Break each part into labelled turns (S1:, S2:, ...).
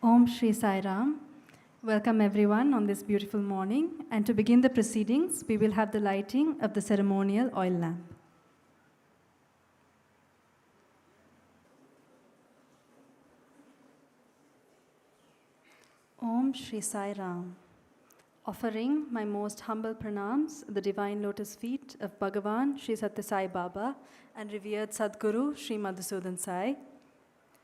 S1: Om Shri Sai Ram. Welcome everyone on this beautiful morning. And to begin the proceedings, we will have the lighting of the ceremonial oil lamp. Om Shri Sai Ram. Offering my most humble pranams at the divine lotus feet of Bhagavan Shri Sathya Sai Baba and revered Sadguru Shri Madhusudan Sai.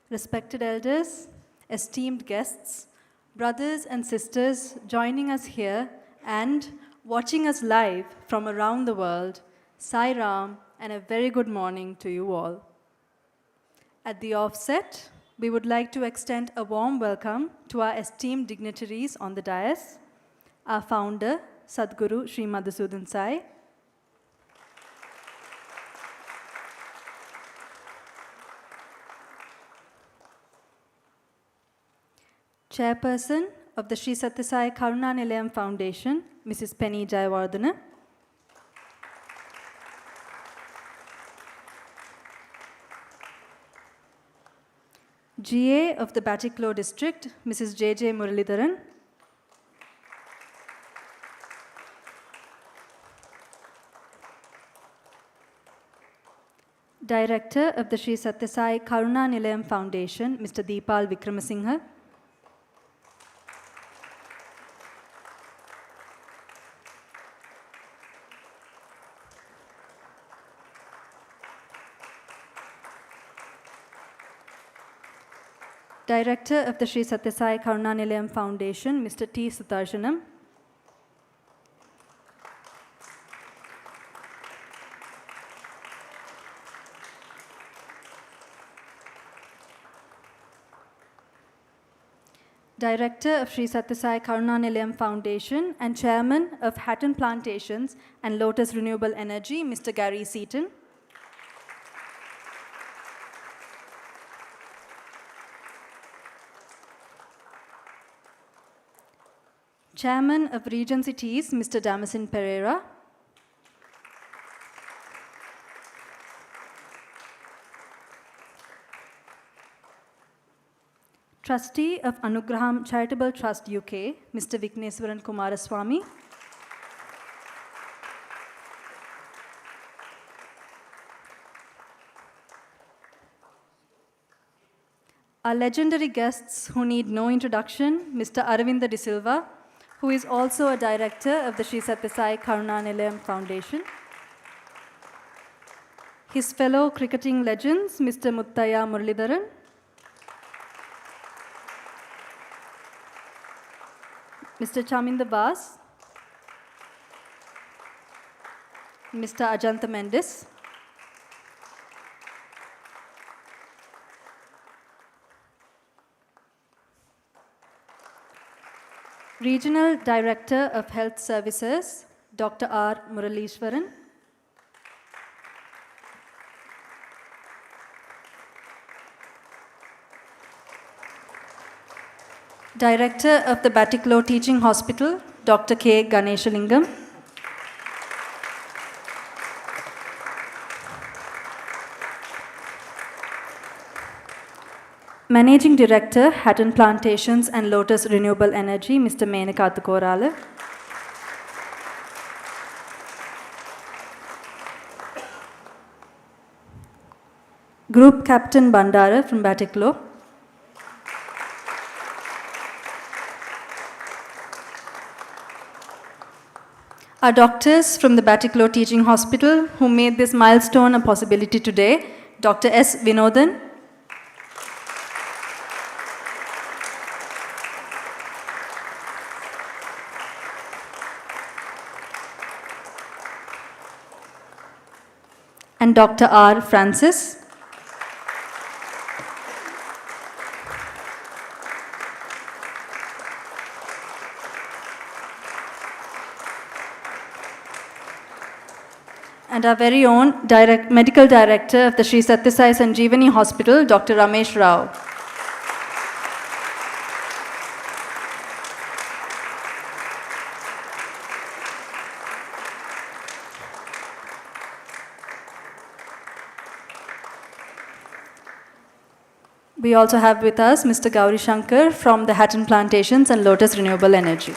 S1: Respected elders, esteemed guests, brothers and sisters joining us here and watching us live from around the world, Sai Ram and a very good morning to you all. At the offset, we would like to extend a warm welcome to our esteemed dignitaries on the dais, our founder, Sadguru Sri Madhusudan Sai, Chairperson of the Sri Sathya Sai Karuna Nilayam Foundation, Mrs. Penny Jayawardena, GA of the Batticaloa District, Mrs. J.J. Muralidharan, Director of the Sri Sathya Sai Karuna Nilayam Foundation, Mr. Deepal Vikramasinghe, Director of the Sri Sathya Sai Karuna Nilayam Foundation, Mr. T. Sutarshanam, Director of Sri Sathya Sai Karuna Nilayam Foundation and Chairman of Hatton Plantations and Lotus Renewable Energy, Mr. Gary Seaton, Chairman of Regency Teas, Mr. Damasin Pereira, Trustee of Anugraham Charitable Trust UK, Mr. Vigneswaran Kumaraswamy, our legendary guests who need no introduction, Mr. Aravinda De Silva, who is also a director of the Sri Sathya Sai Karuna Nilayam Foundation, his fellow cricketing legends, Mr. Muttaya Muralidharan, Mr. Chaminda Bas, Mr. Ajanta Mendes, Regional Director of Health Services, Dr. R. Muralishwaran, Director of the Batticaloa Teaching Hospital, Dr. K. Ganeshalingam, Managing Director, Hatton Plantations and Lotus Renewable Energy, Mr. Menaka Korala, Group Captain Bandara from Batticaloa, our doctors from the Batticaloa Teaching Hospital who made this milestone a possibility today, Dr. S. Vinodan, and Dr. R. Francis. And our very own Medical Director of the Sri Sathya Sai Sanjevani Hospital, Dr. Ramesh Rao. We also have with us Mr. Gauri Shankar from the Hatton Plantations and Lotus Renewable Energy.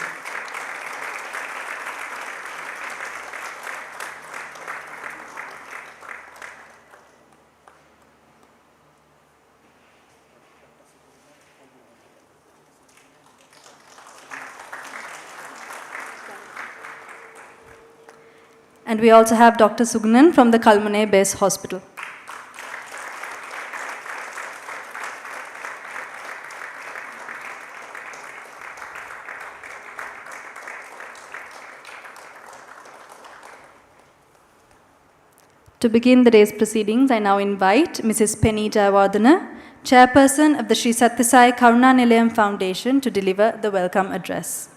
S1: And we also have Dr. Sugnan from the Kalmune Base Hospital. To begin the day's proceedings, I now invite Mrs. Penny Jayawardena, Chairperson of the Sri Sathya Sai Karuna Nilayam Foundation, to deliver the welcome address.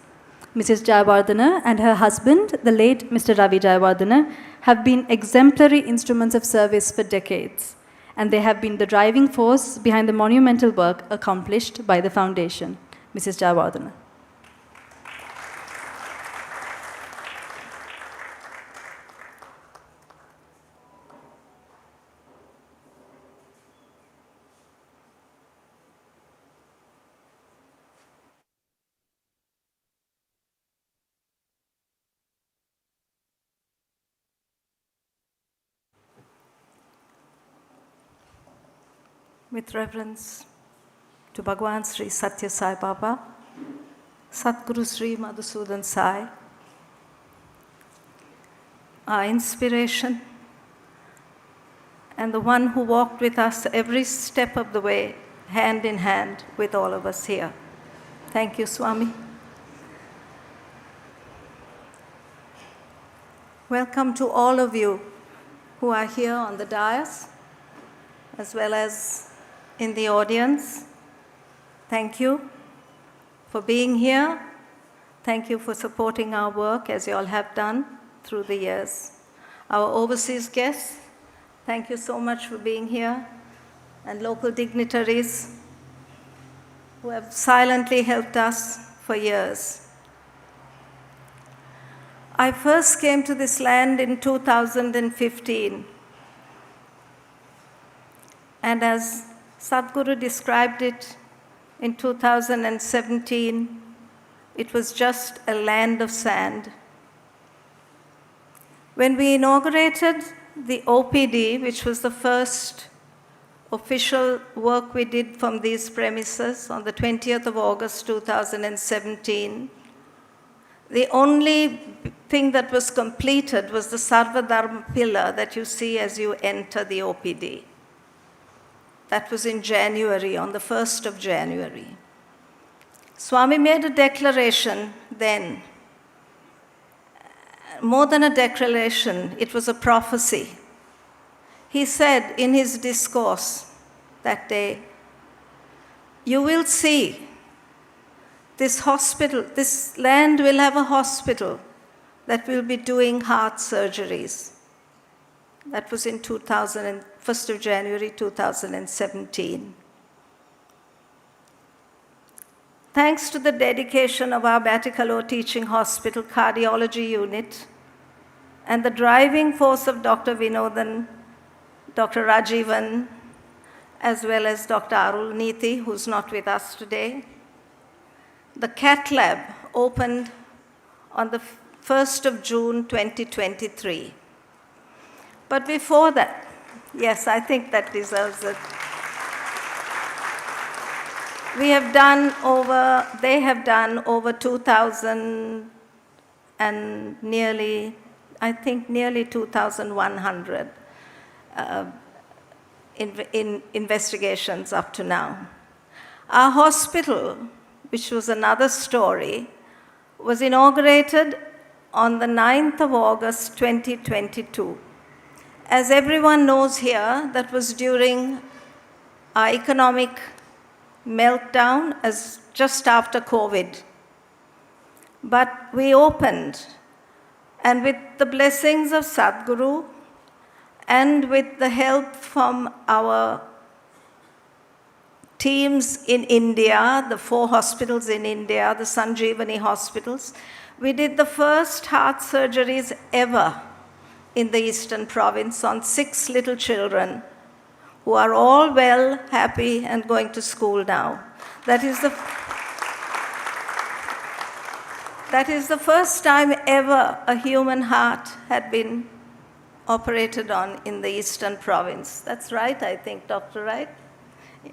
S1: Mrs. Jayawardena and her husband, the late Mr. Ravi Jayawardena, have been exemplary instruments of service for decades, and they have been the driving force behind the monumental work accomplished by the foundation. Mrs. Jayawardena. With reverence to Bhagwan Sri Sathya Sai Baba, Satguru Sri Madhusudan Sai, our inspiration, and the one who walked with us every step of the way, hand in hand with all of us here. Thank you, Swami. Welcome to all of you who are here on the dais, as well as in the audience. Thank you for being here. Thank you for supporting our work as you all have done through the years. Our overseas guests, thank you so much for being here, and local dignitaries who have silently helped us for years. I first came to this land in 2015, and as Sadhguru described it in 2017, it was just a land of sand. When we inaugurated the OPD, which was the first official work we did from these premises on the 20th of August 2017, the only thing that was completed was the Sarvadharma pillar that you see as you enter the OPD. That was in January, on the 1st of January. Swami made a declaration then. More than a declaration, it was a prophecy. He said in his discourse that day, "You will see this hospital, this land will have a hospital that will be doing heart surgeries." That was in 1st of January 2017. Thanks to the dedication of our Batticaloa Teaching Hospital Cardiology Unit and the driving force of Dr. Vinodan, Dr. Rajivan, as well as Dr. Arul Neeti, who's not with us today, the Cath lab opened on the 1st of June 2023. But before that, yes, I think that deserves it. They have done over 2,000 and nearly 2,100 in investigations up to now. Our hospital, which was another story, was inaugurated on the 9th of August 2022. As everyone knows here, that was during our economic meltdown, as just after COVID. But we opened, and with the blessings of Sadhguru, and with the help from our teams in India, the 4 hospitals in India, the Sanjevani hospitals, we did the first heart surgeries ever in the Eastern Province on 6 little children
S2: who are all well, happy, and going to school now. That is the first time ever a human heart had been operated on in the Eastern Province. That's right, I think, Dr. Wright? Yeah.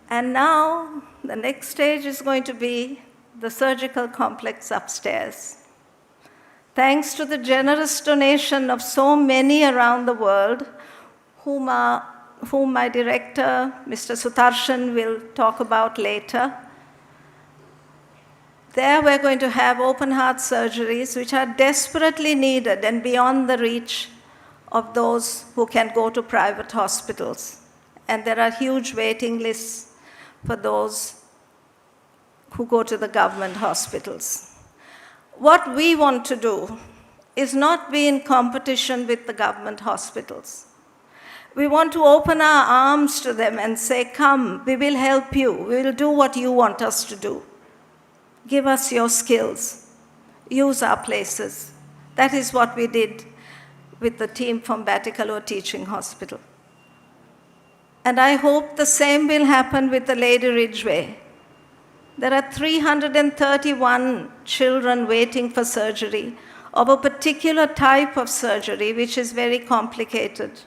S2: And now, the next stage is going to be the surgical complex upstairs. Thanks to the generous donation of so many around the world, whom my director, Mr. Sutharshan, will talk about later, there we're going to have open heart surgeries which are desperately needed and beyond the reach of those who can go to private hospitals. And there are huge waiting lists for those who go to the government hospitals. What we want to do is not be in competition with the government hospitals. We want to open our arms to them and say, come, we will help you. We will do what you want us to do. Give us your skills. Use our places. That is what we did with the team from Batticaloa Teaching Hospital. And I hope the same will happen with the Lady Ridgeway. There are 331 children waiting for surgery of a particular type of surgery, which is very complicated.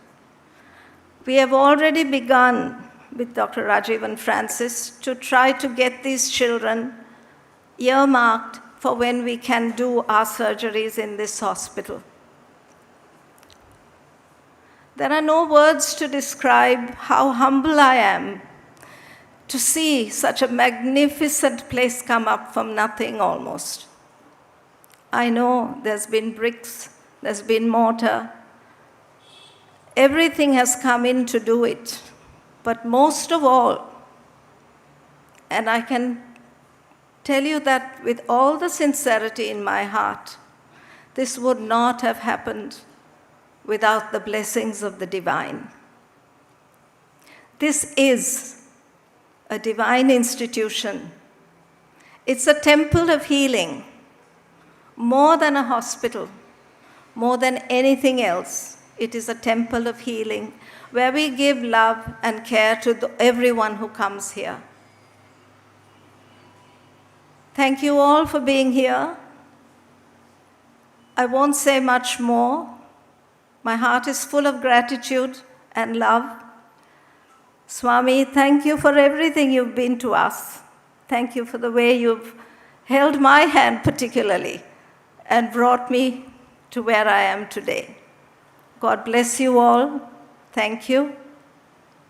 S2: We have already begun with Dr. Rajiv and Francis to try to get these children earmarked for when we can do our surgeries in this hospital. There are no words to describe how humble I am to see such a magnificent place come up from nothing almost. I know there's been bricks, there's been mortar. Everything has come in to do it. But most of all, and I can tell you that with all the sincerity in my heart, this would not have happened without the blessings of the divine. This is a divine institution. It's a temple of healing, more than a hospital, more than anything else. It is a temple of healing where we give love and care to everyone who comes here. Thank you all for being here. I won't say much more. My heart is full of gratitude and love. Swami, thank you for everything you've been to us. Thank you for the way you've held my hand particularly and brought me to where I am today. God bless you all. Thank you,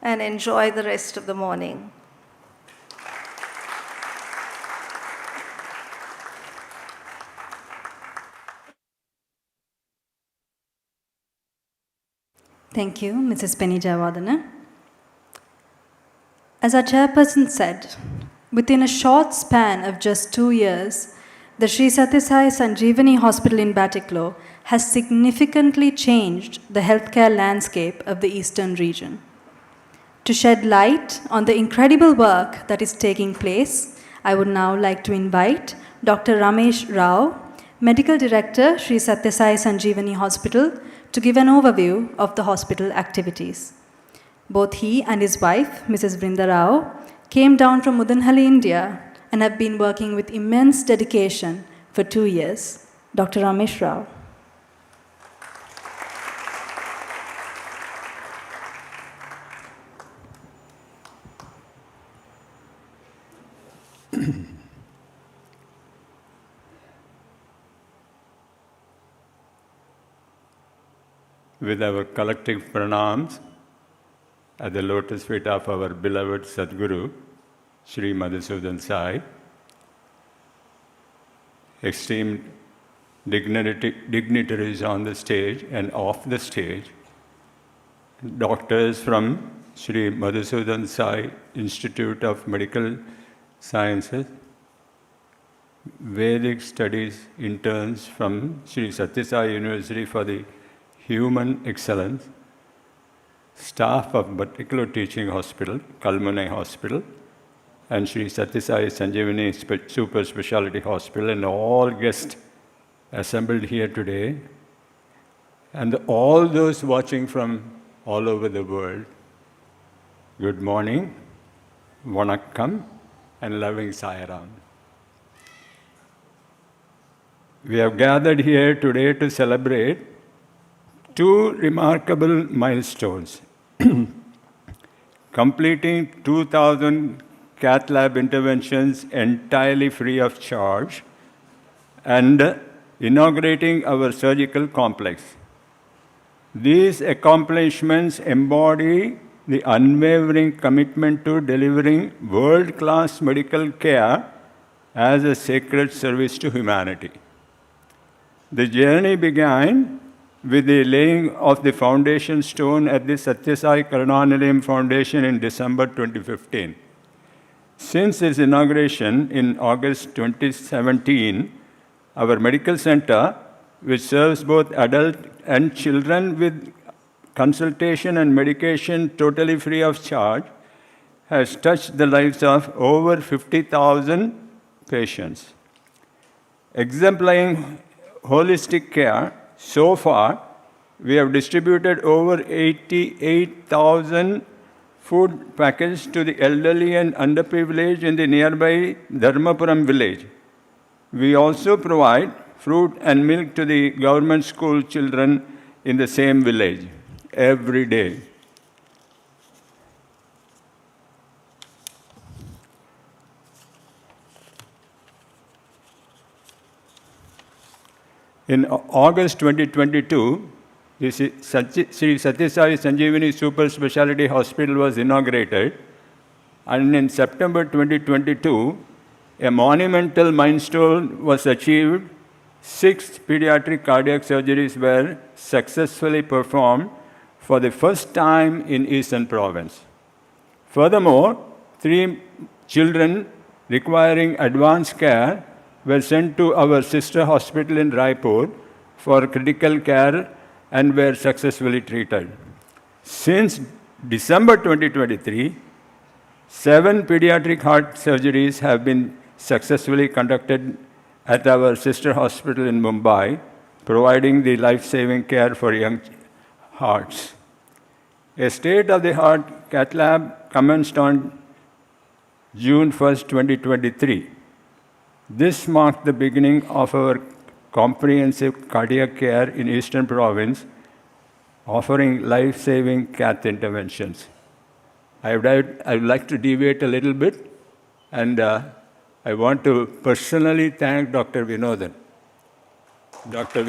S2: and enjoy the rest of the morning.
S1: Thank you, Mrs. Penny Jayawardena. As our chairperson said, within a short span of just 2 years, the Sri Sathya Sanjevani Hospital in Batticaloa has significantly changed the healthcare landscape of the eastern region. To shed light on the incredible work that is taking place, I would now like to invite Dr. Ramesh Rao, Medical Director, Sri Sathya Sanjevani Hospital, to give an overview of the hospital activities. Both he and his wife, Mrs. Brinda Rao, came down from Mudanhalli, India, and have been working with immense dedication for 2 years. Dr. Ramesh Rao.
S3: With our collective pranams at the lotus feet of our beloved Sadguru, Sri Madhusudan Sai, esteemed dignitaries on the stage and off the stage, doctors from Sri Madhusudan Sai Institute of Medical Sciences, Vedic Studies interns from Sri Sathya Sai University for the Human Excellence, staff of Batticaloa Teaching Hospital, Kalmunai Hospital, and Sri Sathya Sai Sanjevani Super Speciality Hospital, and all guests assembled here today, and all those watching from all over the world. Good morning, vanakkam, and loving Sairam. We have gathered here today to celebrate two remarkable milestones. Completing 2,000 Cath lab interventions entirely free of charge, and inaugurating our surgical complex. These accomplishments embody the unwavering commitment to delivering world-class medical care as a sacred service to humanity. The journey began with the laying of the foundation stone at the Sathya Sai Karunanilayam Foundation in December 2015. Since its inauguration in August 2017, our medical center, which serves both adult and children with consultation and medication totally free of charge, has touched the lives of over 50,000 patients. Exemplifying holistic care, so far, we have distributed over 88,000 food packages to the elderly and underprivileged in the nearby Dharmapuram village. We also provide fruit and milk to the government school children in the same village every day. In August 2022, the Sri Sathya Sai Sanjevani Super Speciality Hospital was inaugurated, and in September 2022, a monumental milestone was achieved. 6 pediatric cardiac surgeries were successfully performed for the first time in Eastern Province. Furthermore, 3 children requiring advanced care were sent to our sister hospital in Raipur for critical care and were successfully treated. Since December 2023, 7 pediatric heart surgeries have been successfully conducted at our sister hospital in Mumbai, providing the life-saving care for young hearts. A state-of-the-art cath lab commenced on June 1st, 2023. This marked the beginning of our comprehensive cardiac care in Eastern Province, offering life-saving cath interventions. I would like to deviate a little bit, and I want to personally thank Dr. Vinodan. Dr.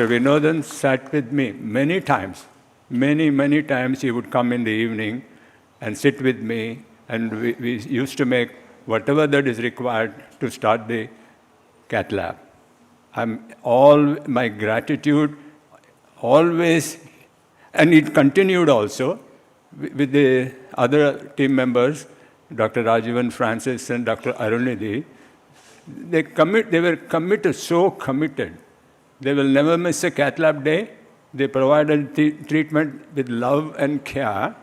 S3: Vinodan sat with me many times. Many times he would come in the evening and sit with me, and we used to make whatever that is required to start the cath lab. All my gratitude always, and it continued also with the other team members, Dr. Rajivan Francis and Dr. Arunidhi. They were committed, so committed. They will never miss a cath lab day. They provided treatment with love and care,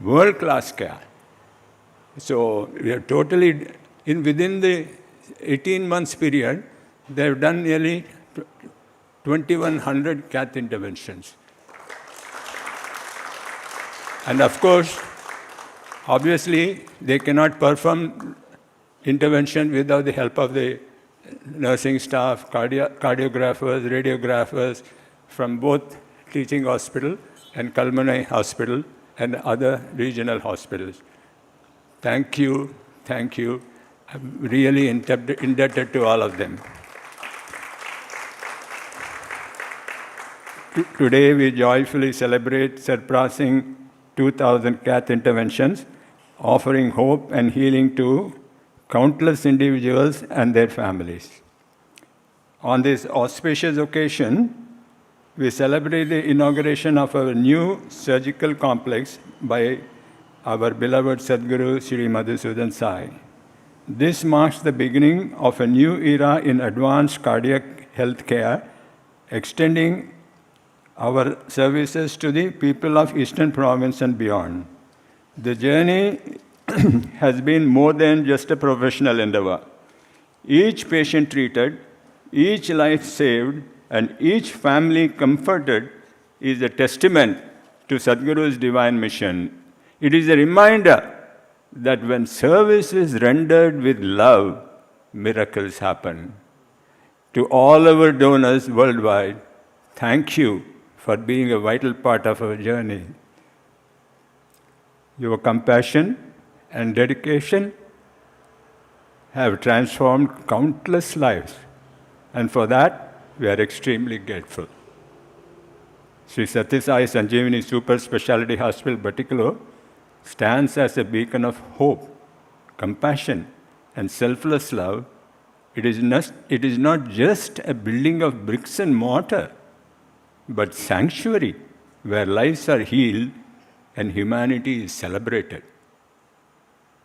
S3: world-class care. So we are totally, within the 18 months period, they have done nearly 2,100 cath interventions. And of course, obviously, they cannot perform intervention without the help of the nursing staff, cardiographers, radiographers from both teaching hospital and Kalmanai Hospital and other regional hospitals. Thank you. I'm really indebted to all of them. Today, we joyfully celebrate surpassing 2,000 cath interventions, offering hope and healing to countless individuals and their families. On this auspicious occasion, we celebrate the inauguration of our new surgical complex by our beloved Sadguru Sri Madhusudan Sai. This marks the beginning of a new era in advanced cardiac health care, extending our services to the people of Eastern Province and beyond. The journey has been more than just a professional endeavor. Each patient treated, each life saved, and each family comforted is a testament to Sadhguru's divine mission. It is a reminder that when service is rendered with love, miracles happen. To all our donors worldwide, thank you for being a vital part of our journey. Your compassion and dedication have transformed countless lives, and for that, we are extremely grateful. Sri Sathya Sai Sanjevani Super Speciality Hospital, Batticaloa, stands as a beacon of hope, compassion, and selfless love. It is not just a building of bricks and mortar, but sanctuary where lives are healed and humanity is celebrated.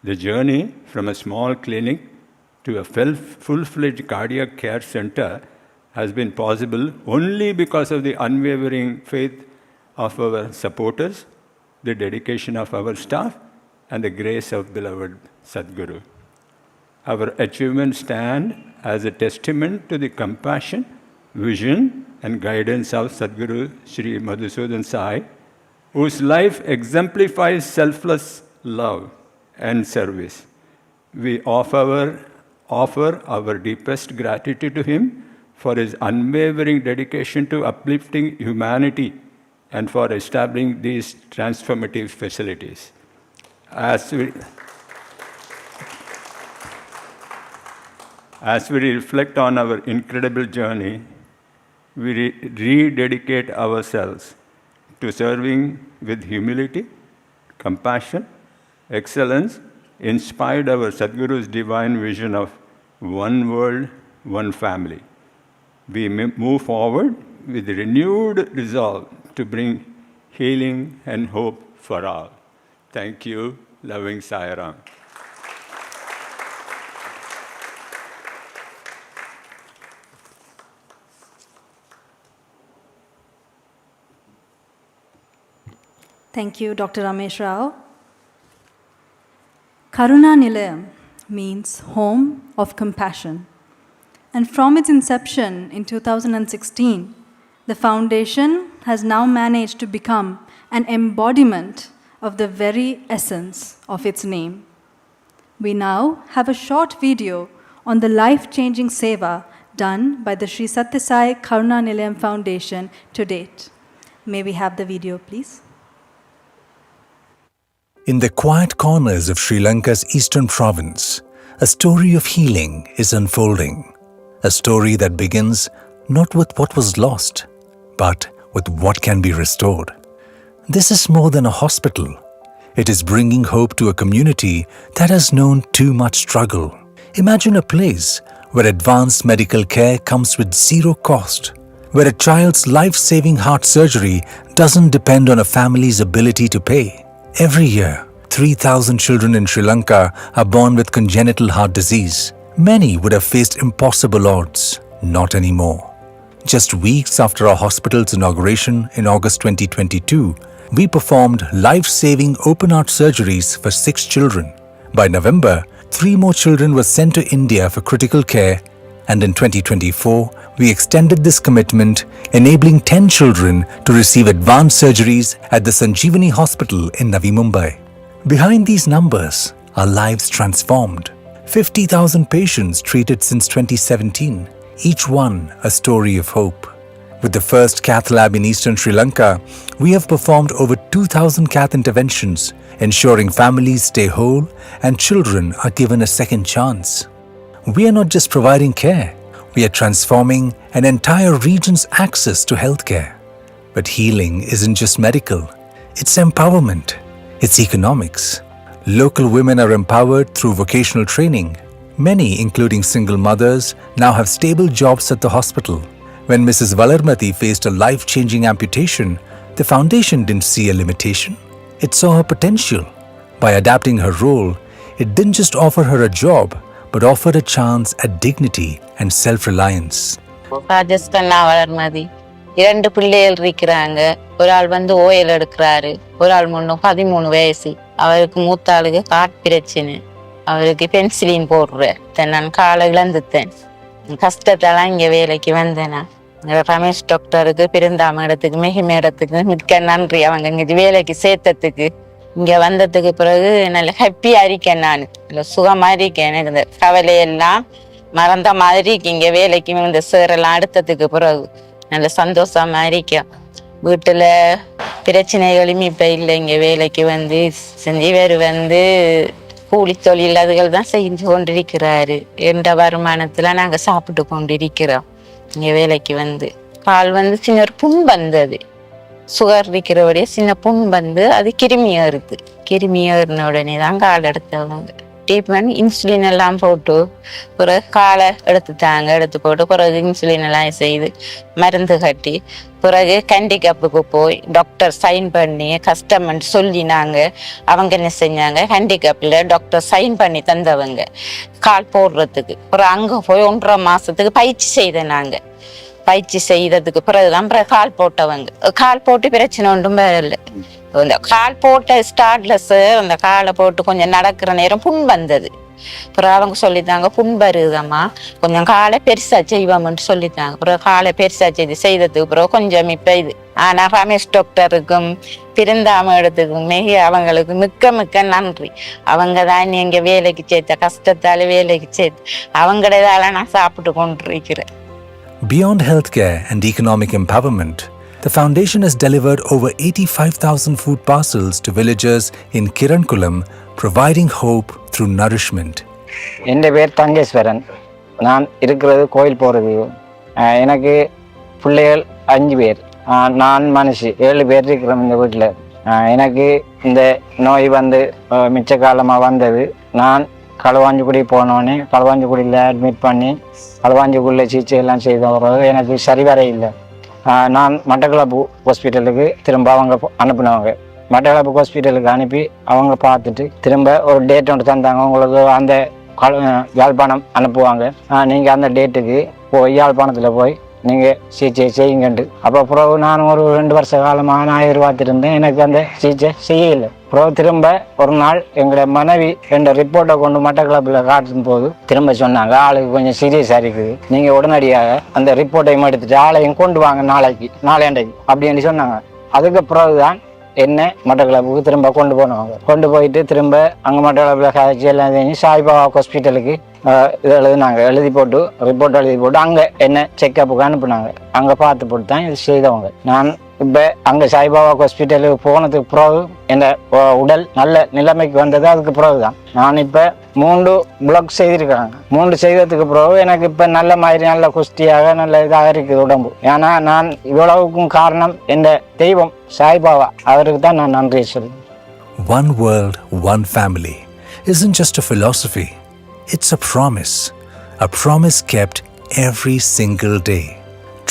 S3: The journey from a small clinic to a full-fledged cardiac care center has been possible only because of the unwavering faith of our supporters, the dedication of our staff, and the grace of beloved Sadhguru. Our achievements stand as a testament to the compassion, vision, and guidance of Sadhguru Sri Madhusudan Sai, whose life exemplifies selfless love and service. We offer our deepest gratitude to him for his unwavering dedication to uplifting humanity and for establishing these transformative facilities. As we reflect on our incredible journey, we rededicate ourselves to serving with humility, compassion, excellence, inspired our Sadhguru's divine vision of one world, one family. We move forward with renewed resolve to bring healing and hope for all. Thank you. Loving Sai Ram.
S1: Thank you, Dr. Ramesh Rao. Karuna Nilayam means home of compassion. And from its inception in 2016, the foundation has now managed to become an embodiment of the very essence of its name. We now have a short video on the life-changing seva done by the Sri Sathya Sai Karuna Nilayam Foundation to date. May we have the video, please?
S4: In the quiet corners of Sri Lanka's eastern province, a story of healing is unfolding. A story that begins not with what was lost, but with what can be restored. This is more than a hospital. It is bringing hope to a community that has known too much struggle. Imagine a place where advanced medical care comes with zero cost, where a child's life-saving heart surgery doesn't depend on a family's ability to pay. Every year, 3,000 children in Sri Lanka are born with congenital heart disease. Many would have faced impossible odds. Not anymore. Just weeks after our hospital's inauguration in August 2022, we performed life-saving open-heart surgeries for 6 children. By November, 3 more children were sent to India for critical care, and in 2024, we extended this commitment, enabling 10 children to receive advanced surgeries at the Sanjevani Hospital in Navi Mumbai. Behind these numbers are lives transformed. 50,000 patients treated since 2017, each one a story of hope. With the first Cath lab in eastern Sri Lanka, we have performed over 2,000 Cath interventions, ensuring families stay whole and children are given a second chance. We are not just providing care, we are transforming an entire region's access to healthcare. But healing isn't just medical, it's empowerment, it's economics. Local women are empowered through vocational training. Many, including single mothers, now have stable jobs at the hospital. When Mrs. Valarmati faced a life-changing amputation, the foundation didn't see a limitation. It saw her potential. By adapting her role, it didn't just offer her a job, but offered a chance at dignity and self-reliance.
S5: இரண்டு பிள்ளைகள் இருக்கிறாங்க. ஒரு ஆள் ஓயல் எடுக்கிறாரு, ஒரு ஆள் 13 வயசு. அவருக்கு மூத்த ஆளுக்கு காட் பிரச்சனை. அவருக்கு பென்சிலின் போடுற. நான் காலை இழந்துட்டேன். கஷ்டத்தால இங்க வேலைக்கு வந்தேனா. ரமேஷ் டாக்டருக்கு பிறந்தாம இடத்துக்கு மிக இடத்துக்கு மிக்க நன்றி. அவங்க இங்கே வேலைக்கு சேர்த்ததுக்கு இங்கே வந்ததுக்கு பிறகு நல்ல ஹாப்பியாக இருக்கேன். நான் நல்ல சுகமாக இருக்கேன். எனக்கு இந்த கவலையெல்லாம் மறந்த மாதிரி இங்கே வேலைக்கு இந்த சேரெல்லாம் எடுத்ததுக்கு பிறகு நல்ல சந்தோஷமா இருக்கேன். வீட்டில் பிரச்சனைகளும் இப்போ இல்லை. இங்கே வேலைக்கு வந்து செஞ்சவர் வந்து கூலி தொழில் அதுகள் தான் செஞ்சு கொண்டிருக்கிறாரு. எந்த வருமானத்தில் நாங்கள் சாப்பிட்டு கொண்டிருக்கிறோம். இங்கே வேலைக்கு வந்து கால் வந்து சின்ன ஒரு புண் வந்தது. சுகர் இருக்கிறபடியே சின்ன புண் வந்து அது கிருமியேறுது. கிருமியேறின உடனே தான் கால் எடுத்தவங்க ட்ரீட்மெண்ட் இன்சுலின் எல்லாம் போட்டு பிறகு காலை எடுத்துட்டாங்க. எடுத்து போட்டு பிறகு இன்சுலின் எல்லாம் செய்து மருந்து கட்டி பிறகு ஹேண்டிகேப்புக்கு போய் டாக்டர் சைன் பண்ணி கஷ்டம்னு சொல்லினாங்க. அவங்க என்ன செஞ்சாங்க, ஹேண்டிகேப்பில் டாக்டர் சைன் பண்ணி தந்தவங்க கால் போடுறதுக்கு. அப்புறம் அங்கே போய் 1.5 மாதத்துக்கு பயிற்சி செய்தேன். பயிற்சி செய்ததுக்கு பிறகுதான் கால் போட்டவங்க. கால் போட்டு பிரச்சனை ஒன்றும் வரல. இந்த கால் போட்ட ஸ்டார்ட்லஸ் அந்த காலை போட்டு கொஞ்சம் நடக்கிற நேரம் புண் வந்தது. அப்புறம் அவங்க சொல்லித்தாங்க, புண் வருதம்மா கொஞ்சம் காலை பெருசா செய்வோம்னு சொல்லித்தாங்க. அப்புறம் காலை பெருசா செய்ததுக்கு அப்புறம் கொஞ்சம் இப்ப இது. ஆனா ரமேஷ் டாக்டருக்கும் பிறந்தாம இடத்துக்கும் மிக அவங்களுக்கு மிக்க மிக்க நன்றி. அவங்க தான் எங்க வேலைக்கு சேர்த்த, கஷ்டத்தால வேலைக்கு சேர்த்து அவங்களதால நான் சாப்பிட்டு கொண்டிருக்கிறேன்.
S4: Beyond healthcare and economic empowerment, the foundation has delivered over 85,000 food parcels to villagers in Kirankulam, providing hope through nourishment.
S6: என் பேர் தங்கேஸ்வரன். நான் இருக்கிறது கோயில் போகிறது. எனக்கு பிள்ளைகள் 5 பேர். நான் மனுஷி 7 பேர் இருக்கிறோம் இந்த வீட்டில். எனக்கு இந்த நோய் வந்து மிச்ச காலமாக வந்தது. நான் களுவாஞ்சிக்குடி போனோடனே களுவாஞ்சிக்குடியில் அட்மிட் பண்ணி களுவாஞ்சிக்குடியில் சிகிச்சை எல்லாம் செய்த பிறகு எனக்கு சரி வர இல்லை. நான் மட்டக்களப்பு ஹாஸ்பிட்டலுக்கு திரும்ப அவங்க அனுப்பினவங்க. மட்டக்களப்பு ஹாஸ்பிட்டலுக்கு அனுப்பி அவங்க பார்த்துட்டு திரும்ப ஒரு டேட் ஒன்று தந்தாங்க. உங்களுக்கு அந்த யாழ்ப்பாணம் அனுப்புவாங்க. நீங்கள் அந்த டேட்டுக்கு போய் யாழ்ப்பாணத்தில் போய் நீங்கள் சிகிச்சை செய்யுங்கண்டு. அப்போ பிறகு நான் ஒரு 2 வருஷ காலமாக நான் எதிர்பார்த்துருந்தேன். எனக்கு அந்த சிகிச்சை செய்யலை. அப்புறம் திரும்ப ஒரு நாள் எங்களோட மனைவி என்ற ரிப்போர்ட்டை கொண்டு மட்டக்களப்பில் காட்டும் போது திரும்ப சொன்னாங்க, ஆளுக்கு கொஞ்சம் சீரியஸாக இருக்குது, நீங்கள் உடனடியாக அந்த ரிப்போர்ட்டையும் எடுத்துட்டு ஆளையும் கொண்டு வாங்க நாளைக்கு அப்படின்னு சொன்னாங்க. அதுக்கு பிறகுதான் என்ன மட்டக்களப்புக்கு திரும்ப கொண்டு போனவங்க. கொண்டு போயிட்டு திரும்ப அங்கே மட்டக்களப்பில் காய்ச்சி எல்லாம் செஞ்சு சாய்பாபா ஹாஸ்பிட்டலுக்கு இது எழுதி போட்டு ரிப்போர்ட் எழுதி போட்டு அங்கே என்ன செக்கப்புக்கு அனுப்புனாங்க. அங்கே பார்த்து போட்டு தான் இது செய்தவங்க. நான் இப்போ அங்கே சாய்பாபா ஹாஸ்பிட்டலுக்கு போனதுக்கு பிறகு என் உடல் நல்ல நிலைமைக்கு வந்தது. அதுக்கு பிறகு தான் நான் இப்போ 3 பிளாக் செய்திருக்கிறாங்க. 3 செய்ததுக்கு பிறகு எனக்கு இப்போ நல்ல மாதிரி நல்ல குஸ்தியாக நல்ல இதாக இருக்குது உடம்பு. ஏன்னா நான் இவ்வளவுக்கும் காரணம் என் தெய்வம் சாய்பாபா. அவருக்கு தான் நான் நன்றி சொல்லுவேன்.
S4: One world, one family isn't just a philosophy. It's a promise kept every single day,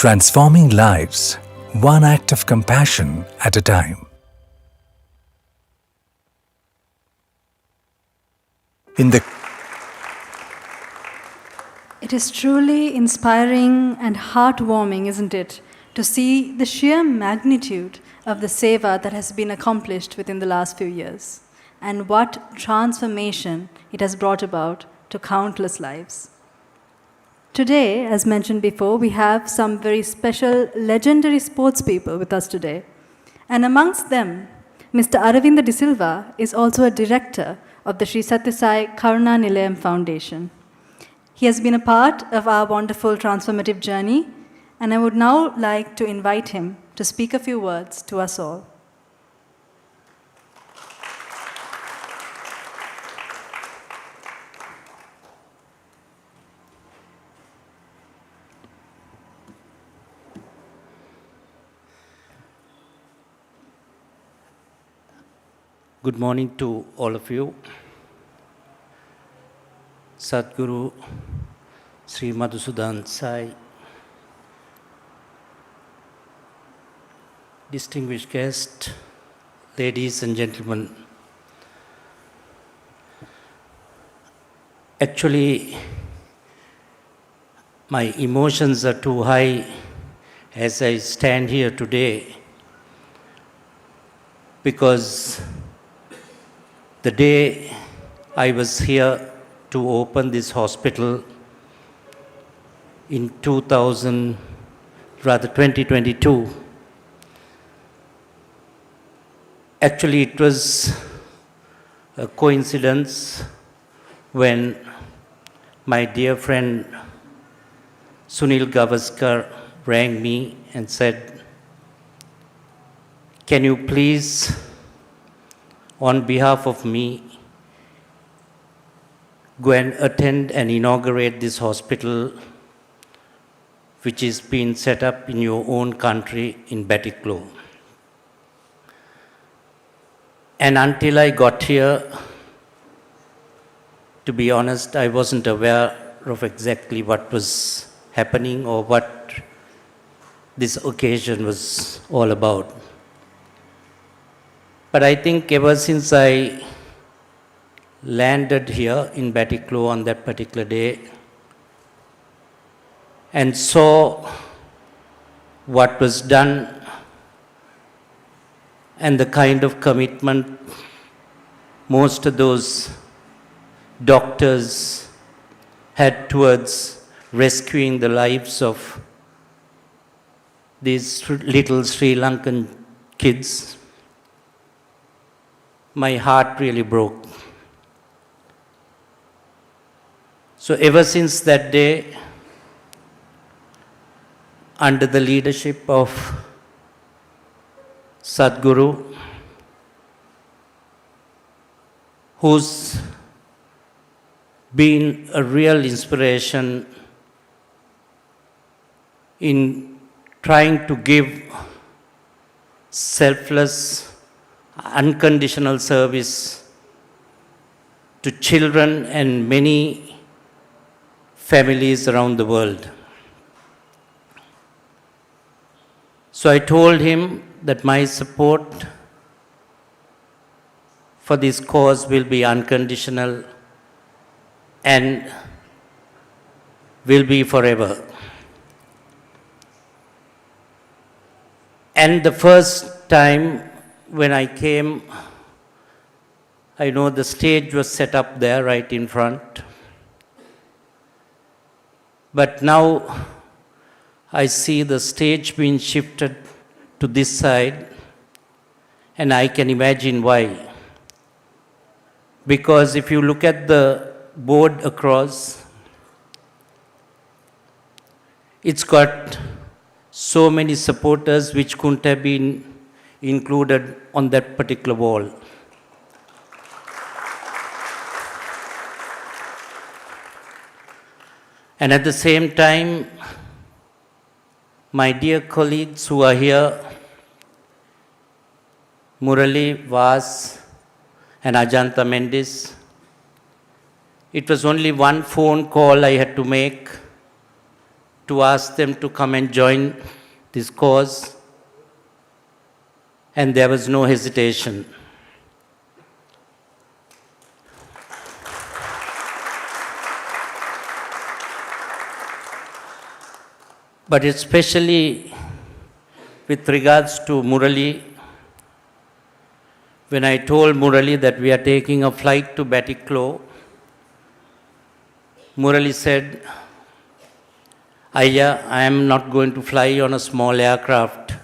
S4: transforming lives, one act of compassion at a time.
S1: It is truly inspiring and heartwarming, isn't it, to see the sheer magnitude of the seva that has been accomplished within the last few years, and what transformation it has brought about to countless lives. Today, as mentioned before, we have some very special legendary sports people with us today. And amongst them, Mr. Aravinda De Silva is also a director of the Sri Sathya Sai Karuna Nilayam Foundation. He has been a part of our wonderful transformative journey, and I would now like to invite him to speak a few words to us all.
S7: Good morning to all of you. Sadhguru Sri Madhusudan Sai, distinguished guests, ladies and gentlemen. Actually, my emotions are too high as I stand here today, because the day I was here to open this hospital in 2000, rather 2022. Actually, it was a coincidence when my dear friend Sunil Gavaskar rang me and said, "Can you please, on behalf of me, go and attend and inaugurate this hospital which is being set up in your own country in Batticaloa." And until I got here, to be honest, I wasn't aware of exactly what was happening or what this occasion was all about. But I think ever since I landed here in Batticaloa on that particular day and saw what was done and the kind of commitment most of those doctors had towards rescuing the lives of these little Sri Lankan kids, my heart really broke. So ever since that day, under the leadership of Sadhguru, who's been a real inspiration in trying to give selfless, unconditional service to children and many families around the world. So I told him that my support for this cause will be unconditional and will be forever. And the first time when I came, I know the stage was set up there right in front. But now I see the stage being shifted to this side, and I can imagine why. Because if you look at the board across, it's got so many supporters which couldn't have been included on that particular wall. And at the same time, my dear colleagues who are here, Murali, Vas, and Ajanta Mendis, it was only one phone call I had to make to ask them to come and join this cause, and there was no hesitation. But especially with regards to Murali, when I told Murali that we are taking a flight to Batticaloa, Murali said, "Ayya, I am not going to fly on a small aircraft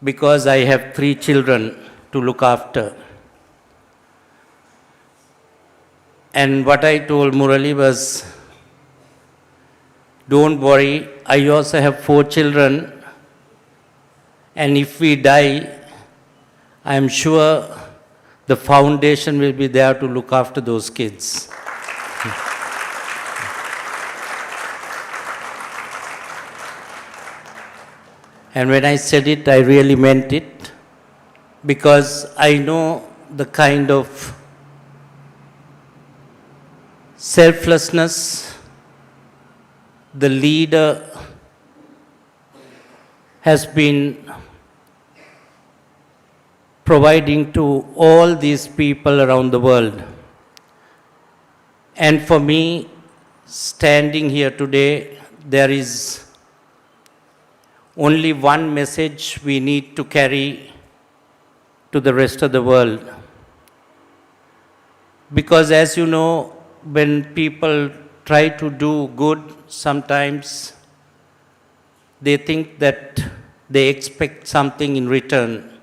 S7: because I have 3 children to look after." And what I told Murali was, "Don't worry, I also have 4 children, and if we die, I am sure the foundation will be there to look after those kids." And when I said it, I really meant it, because I know the kind of selflessness the leader has been providing to all these people around the world. And for me, standing here today, there is only one message we need to carry to the rest of the world. Because as you know, when people try to do good, sometimes they think that they expect something in return.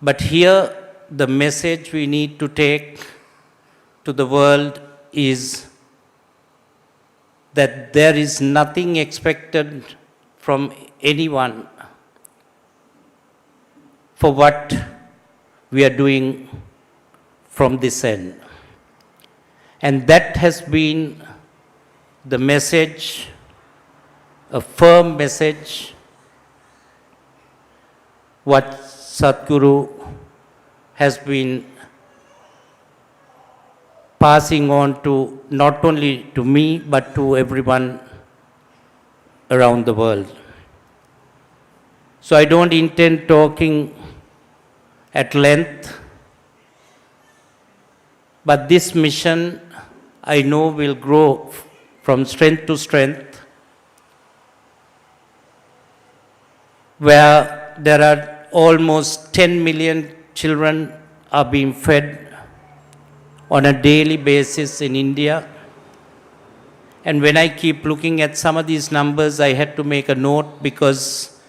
S7: But here, the message we need to take to the world is that there is nothing expected from anyone for what we are doing from this end. And that has been the message, a firm message, what Sadhguru has been passing on to not only to me but to everyone around the world. So I don't intend talking at length, but this mission I know will grow from strength to strength, where there are almost 10 million children are being fed on a daily basis in India. And when I keep looking at some of these numbers, I had to make a note because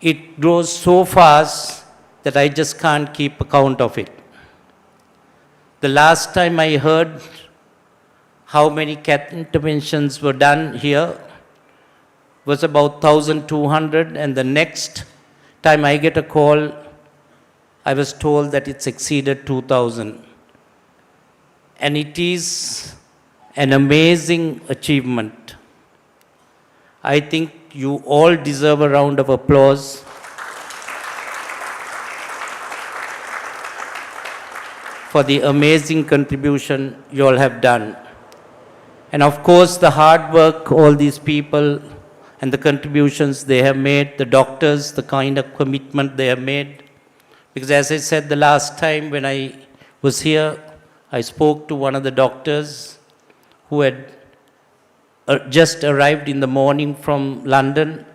S7: it grows so fast that I just can't keep account of it. The last time I heard how many Cath interventions were done here was about 1,200, and the next time I get a call, I was told that it's exceeded 2,000. And it is an amazing achievement. I think you all deserve a round of applause for the amazing contribution you all have done. And of course, the hard work all these people and the contributions they have made, the doctors, the kind of commitment they have made. Because as I said the last time when I was here, I spoke to one of the doctors who had just arrived in the morning from London.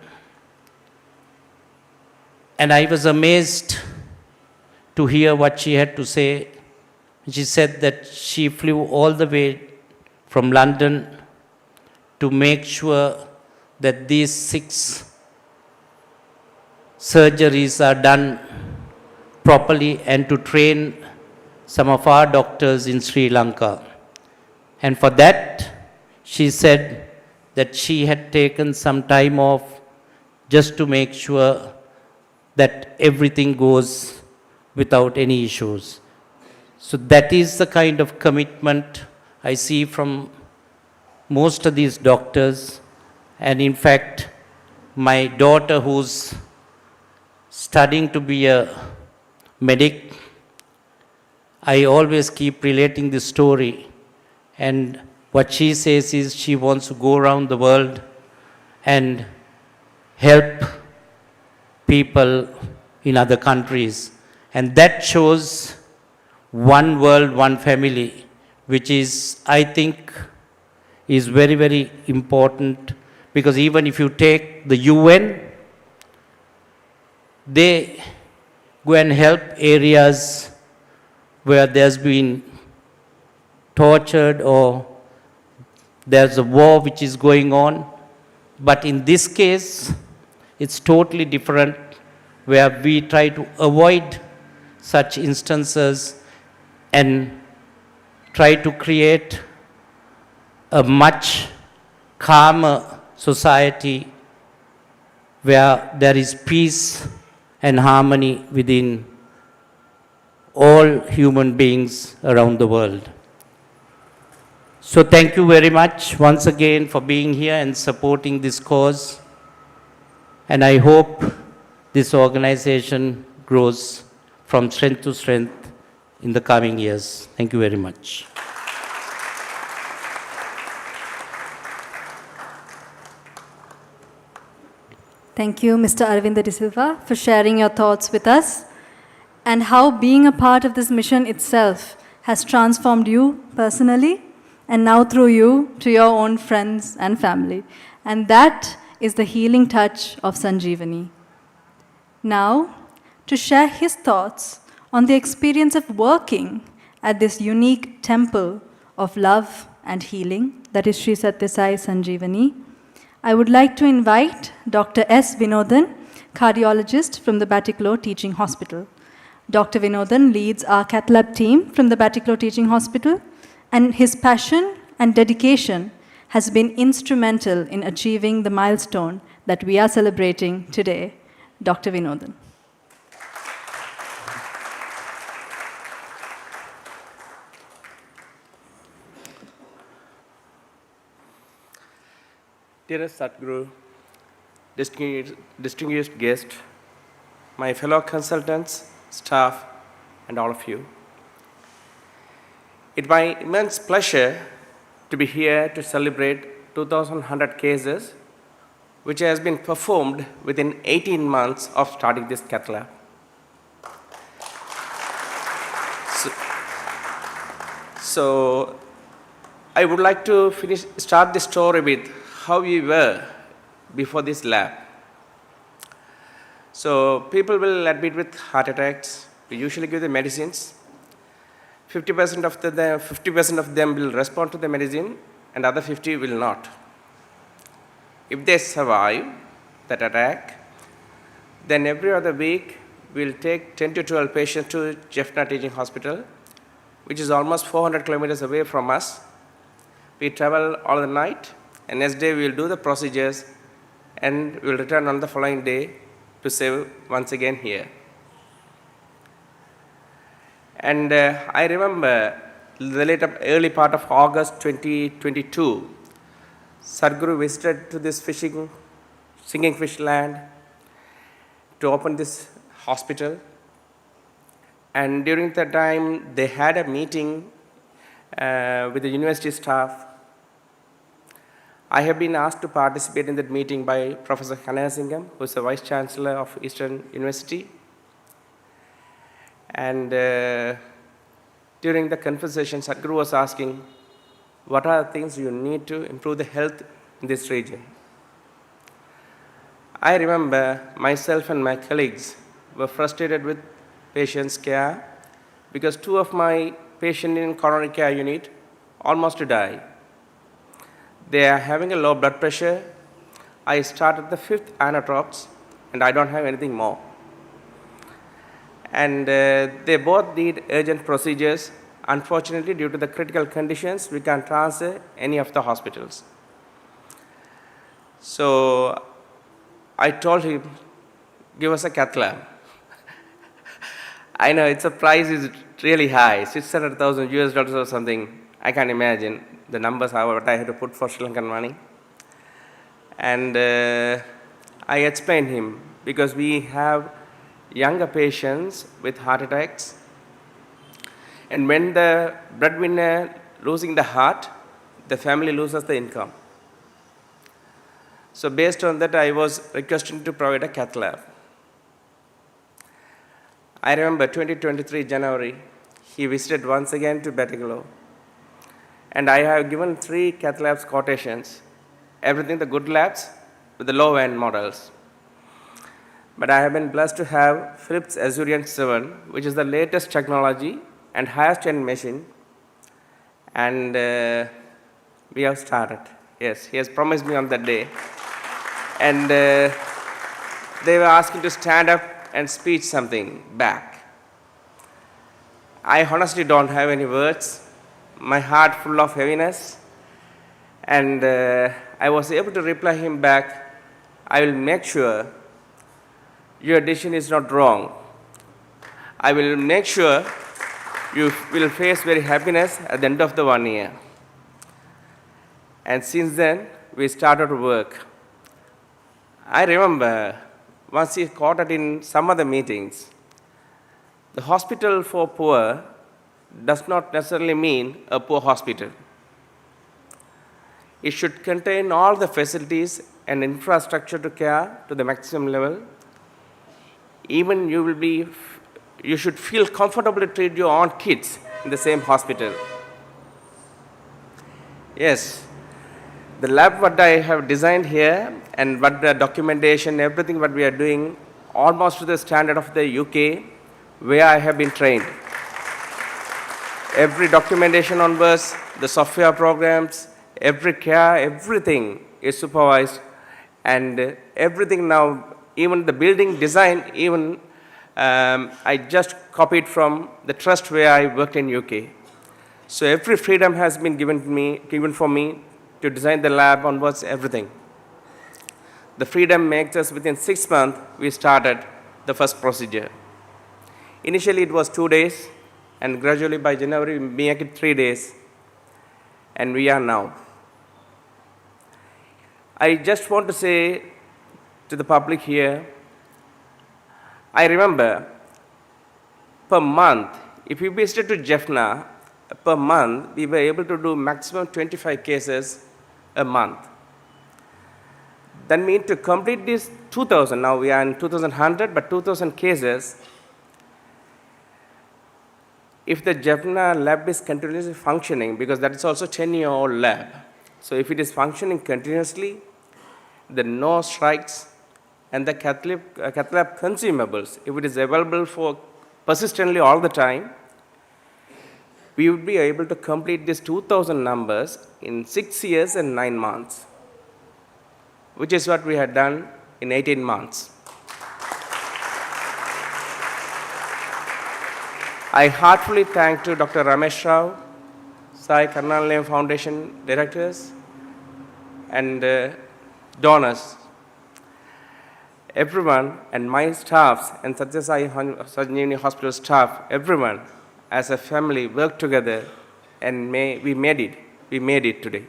S7: And I was amazed to hear what she had to say. She said that she flew all the way from London to make sure that these 6 surgeries are done properly and to train some of our doctors in Sri Lanka. And for that, she said that she had taken some time off just to make sure that everything goes without any issues. So that is the kind of commitment I see from most of these doctors. And in fact, my daughter who's studying to be a medic, I always keep relating this story. And what she says is she wants to go around the world and help people in other countries. And that shows one world, one family, which is, I think, is very, very important. Because even if you take the UN, they go and help areas where there's been tortured or there's a war which is going on. But in this case, it's totally different, where we try to avoid such instances and try to create a much calmer society where there is peace and harmony within all human beings around the world. So thank you very much once again for being here and supporting this cause. And I hope this organization grows from strength to strength in the coming years. Thank you very much.
S1: Thank you, Mr. Aravinda de Silva, for sharing your thoughts with us and how being a part of this mission itself has transformed you personally and now through you to your own friends and family. And that is the healing touch of Sanjevani. Now, to share his thoughts on the experience of working at this unique temple of love and healing, that is Sri Sathya Sai Sanjevani, I would like to invite Dr. S. Vinodhan, cardiologist from the Batticaloa Teaching Hospital. Dr. Vinodhan leads our Cath Lab team from the Batticaloa Teaching Hospital, and his passion and dedication has been instrumental in achieving the milestone that we are celebrating today. Dr. Vinodhan.
S8: Dearest Sadhguru, distinguished guest, my fellow consultants, staff, and all of you. It's my immense pleasure to be here to celebrate 2,100 cases, which has been performed within 18 months of starting this Cath Lab. So I would like to start the story with how we were before this lab. So people will admit with heart attacks. We usually give the medicines. 50% of them will respond to the medicine, and other 50 will not. If they survive that attack, then every other week we'll take 10 to 12 patients to Jaffna Teaching Hospital, which is almost 400 kilometers away from us. We travel all the night, and next day we'll do the procedures, and we'll return on the following day to save once again here. And I remember the early part of August 2022, Sadhguru visited to this singing fish land to open this hospital. And during that time, they had a meeting with the university staff. I have been asked to participate in that meeting by Professor Hanasingam, who is the Vice Chancellor of Eastern University. And during the conversation, Sadhguru was asking, what are the things you need to improve the health in this region? I remember myself and my colleagues were frustrated with patients' care because 2 of my patients in coronary care unit almost to die. They are having a low blood pressure. I started the 5th anatropes, and I don't have anything more. And they both need urgent procedures. Unfortunately, due to the critical conditions, we can't transfer any of the hospitals. So I told him, give us a Cath Lab. I know the price is really high, $600,000 or something. I can't imagine the numbers what I had to put for Sri Lankan money. And I explained him, because we have younger patients with heart attacks, and when the breadwinner losing the heart, the family loses the income. So based on that, I was requested to provide a Cath Lab. I remember 2023 January, he visited once again to Batticaloa, and I have given 3 Cath Labs quotations, everything the good labs with the low-end models. But I have been blessed to have Philips Azurion 7, which is the latest technology and highest end machine, and we have started. Yes, he has promised me on that day. And they were asking to stand up and speak something back. I honestly don't have any words. My heart full of heaviness, and I was able to reply him back, I will make sure your decision is not wrong. I will make sure you will face very happiness at the end of the 1 year. And since then, we started to work. I remember once he quoted in some of the meetings, the hospital for poor does not necessarily mean a poor hospital. It should contain all the facilities and infrastructure to care to the maximum level. Even you should feel comfortable to treat your own kids in the same hospital. Yes, the lab what I have designed here and what the documentation, everything what we are doing, almost to the standard of the UK, where I have been trained. Every documentation onwards, the software programs, every care, everything is supervised And everything now, even the building design, even I just copied from the trust where I worked in UK. So every freedom has been given for me to design the lab onwards, everything. The freedom makes us, within 6 months, we started the first procedure. Initially, it was 2 days, and gradually by January, we make it 3 days, and we are now. I just want to say to the public here, I remember per month, if you visited to Jaffna, per month, we were able to do maximum 25 cases a month. That means to complete this 2,000, now we are in 2,100, but 2,000 cases, if the Jaffna lab is continuously functioning, because that is also a 10-year-old lab, so if it is functioning continuously, the no strikes, and the Cath lab consumables, if it is available for persistently all the time, we would be able to complete this 2,000 numbers in 6 years and 9 months, which is what we had done in 18 months. I heartfully thank to Dr. Ramesh Rao, Sai Karnalayan Foundation directors, and donors, everyone, and my staffs, and Sathya Sai Sanjevani Hospital staff, everyone, as a family, worked together, and we made it. We made it today.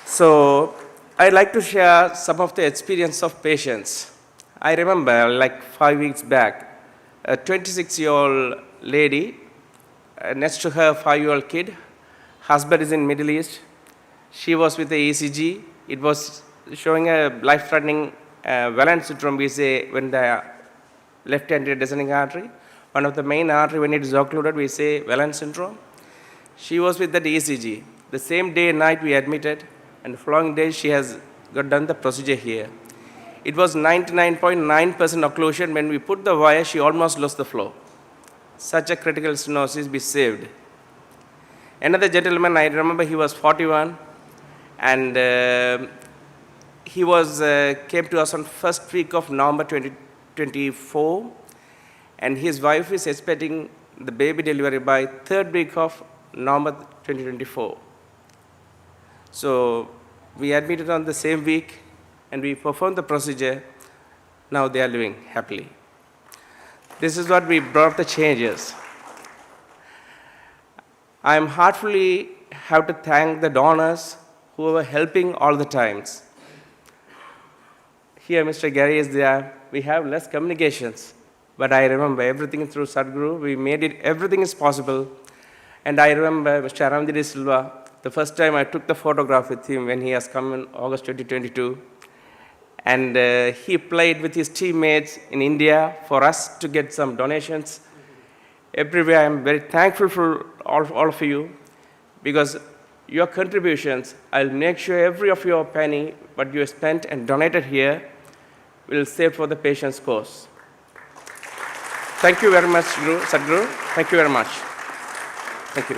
S8: So, I'd like to share some of the experience of patients. I remember, like 5 weeks back, a 26-year-old lady, next to her 5-year-old kid, husband is in Middle East. She was with the ECG. It was showing a life-threatening Vani syndrome, we say, when the left anterior descending artery, one of the main artery, when it is occluded, we say Vani syndrome. She was with that ECG. The same day and night we admitted, and the following day she has done the procedure here. It was 99.9% occlusion. When we put the wire, she almost lost the flow. Such a critical stenosis we saved. Another gentleman, I remember he was 41, and he came to us on first week of November 2024, and his wife is expecting the baby delivery by third week of November 2024. So we admitted on the same week, and we performed the procedure. Now they are living happily. This is what we brought the changes. I am heartfully have to thank the donors who were helping all the times. Here Mr. Gary is there. We have less communications, but I remember everything through Sadhguru. We made it, everything is possible. And I remember Mr. Aramdiri Silva, the first time I took the photograph with him when he has come in August 2022. And he played with his teammates in India for us to get some donations. Everywhere I am very thankful for all of you, because your contributions, I'll make sure every of your penny, what you have spent and donated here, will save for the patient's cause. Thank you very much, Sadhguru. Thank you very much. Thank you.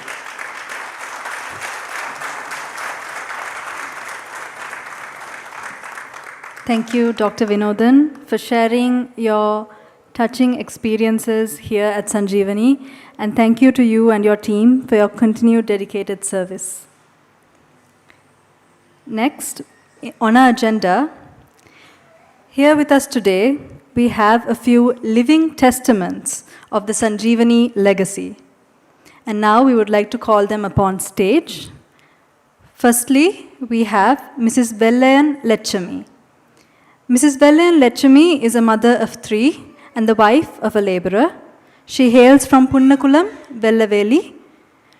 S1: Thank you, Dr. Vinodan, for sharing your touching experiences here at Sanjevani, and thank you to you and your team for your continued dedicated service. Next, on our agenda, here with us today, we have a few living testaments of the Sanjevani legacy. And now we would like to call them upon stage. Firstly, we have Mrs. Vellayan Lechami. Mrs. Vellayan Lechami is a mother of 3 and the wife of a laborer. She hails from Punnakulam, Vellaveli.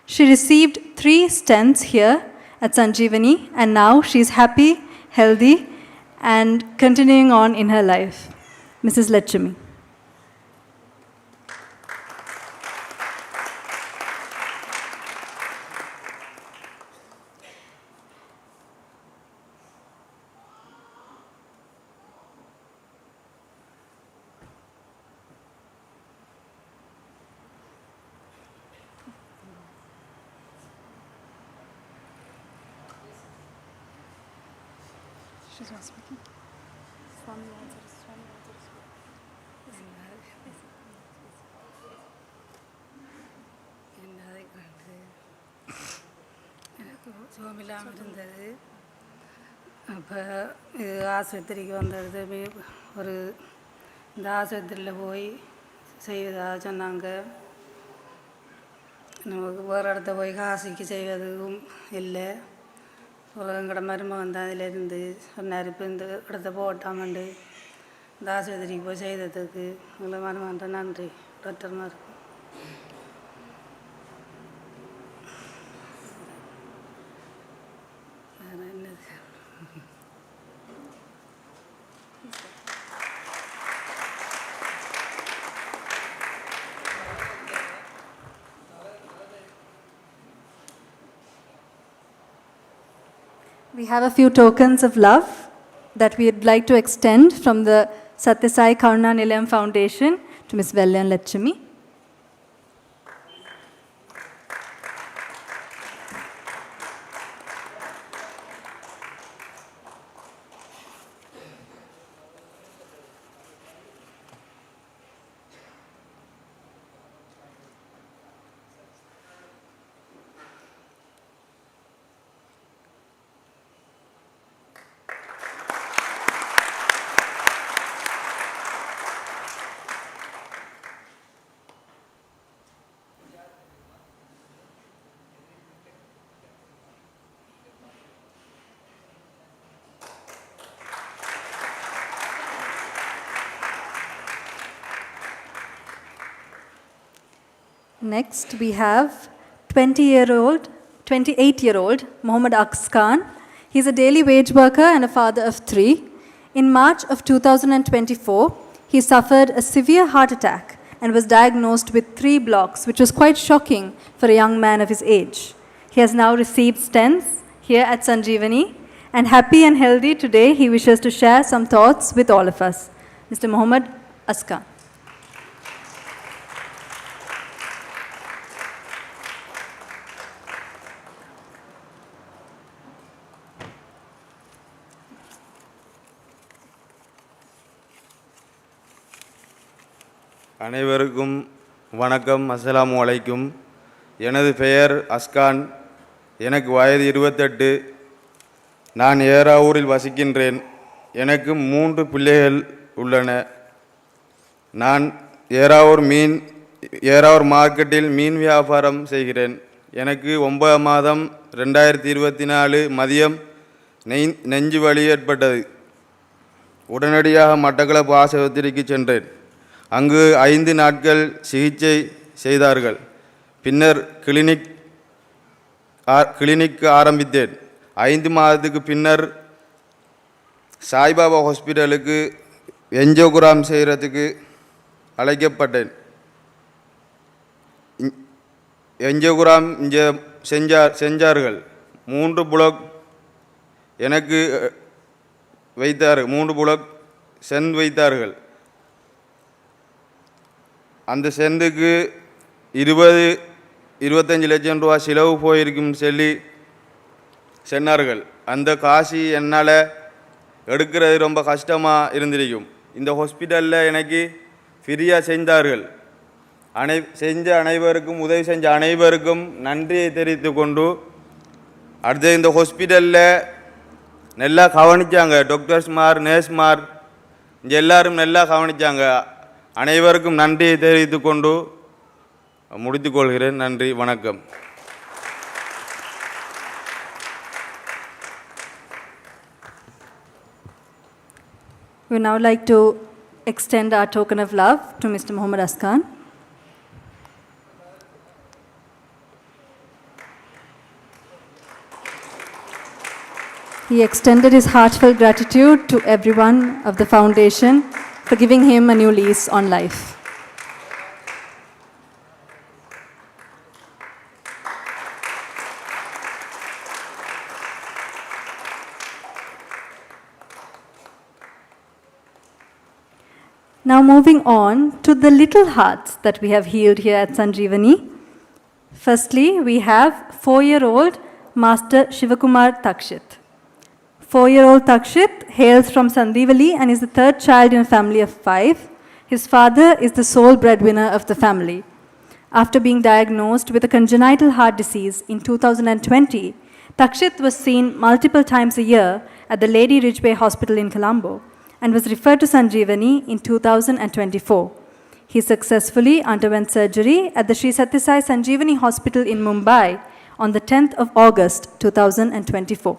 S1: She received 3 stents here at Sanjevani, and now she is happy, healthy, and continuing on in her life. Mrs. Lechami. She's not speaking.
S9: எனக்கு சுகமில்லாமல் இருந்தது. அப்போ இது ஆஸ்பத்திரிக்கு வந்தது ஒரு இந்த ஆஸ்பத்திரியில் போய் செய்வதாக சொன்னாங்க. நமக்கு வேறு இடத்த போய் காசிக்கு செய்வதும் இல்லை. எங்களோட மருமகன் தான் அதிலேருந்து சொன்னார், இப்போ இந்த இடத்த போட்டாமண்டு இந்த ஆஸ்பத்திரிக்கு போய் செய்ததுக்கு எங்களை மருமகன்ட்ட நன்றி டாக்டர்மாருக்கு. வேறு என்னது?
S1: We have a few tokens of love that we would like to extend from the Sathya Sai Karuna Nilayam Foundation to Ms. Vellan Lachimi. Next, we have 28-year-old Mohammad Aks Khan. He's a daily wage worker and a father of 3. In March of 2024, he suffered a severe heart attack and was diagnosed with 3 blocks, which was quite shocking for a young man of his age. He has now received stents here at Sanjevani, and happy and healthy today, he wishes to share some thoughts with all of us. Mr. Mohammad Aks Khan.
S10: அனைவருக்கும் வணக்கம், அஸ்ஸலாமு அலைக்கும். எனது பெயர் அஸ்கான். எனக்கு வயது 28. நான் ஏறாவூரில் வசிக்கின்றேன். எனக்கு 3 பிள்ளைகள் உள்ளன. நான் ஏறாவூர் மார்க்கெட்டில் மீன் வியாபாரம் செய்கிறேன். எனக்கு 9 மாதம் 2024 மதியம் நெஞ்சு வலி ஏற்பட்டது. உடனடியாக மட்டக்களப்பு ஆஸ்பத்திரிக்கு சென்றேன். அங்கு 5 நாட்கள் சிகிச்சை செய்தார்கள். பின்னர் கிளினிக் ஆரம்பித்தேன். 5 மாதத்துக்கு பின்னர் சாய்பாபா ஹாஸ்பிட்டலுக்கு என்ஜியோகிராம் செய்கிறதுக்கு அழைக்கப்பட்டேன். என்ஜியோகிராம் இங்கே செஞ்சார்கள். 3 புளோக் எனக்கு வைத்தார்கள். 3 புளோக் சென் வைத்தார்கள். அந்த சென்றுக்கு 20-25 லட்சம் ரூபா செலவு போயிருக்கும் சொல்லி சொன்னார்கள். அந்த காசு என்னால் எடுக்கிறது ரொம்ப கஷ்டமாக இருந்திருக்கும். இந்த ஹாஸ்பிட்டலில் எனக்கு ஃப்ரீயாக செஞ்சார்கள். உதவி செஞ்ச அனைவருக்கும் நன்றியை தெரிவித்து கொண்டு, அடுத்து இந்த ஹாஸ்பிட்டலில் நல்லா கவனித்தாங்க. டாக்டர்ஸ்மார், நர்ஸ்மார் இங்கே எல்லோரும் நல்லா கவனித்தாங்க. அனைவருக்கும் நன்றியை தெரிவித்து கொண்டு முடித்துக்கொள்கிறேன். நன்றி, வணக்கம்.
S1: We would now like to extend our token of love to Mr. Mohammad Aks Khan. He extended his heartfelt gratitude to everyone of the foundation for giving him a new lease on life. Now moving on to the little hearts that we have healed here at Sanjevani. Firstly, we have 4-year-old Master Shivakumar Takshit. 4-year-old Takshit hails from Sandivali and is the third child in a family of 5. His father is the sole breadwinner of the family. After being diagnosed with a congenital heart disease in 2020, Takshit was seen multiple times a year at the Lady Ridgeway Hospital in Colombo and was referred to Sanjevani in 2024. He successfully underwent surgery at the Sri Sathya Sai Sanjevani Hospital in Mumbai on the 10th of August 2024.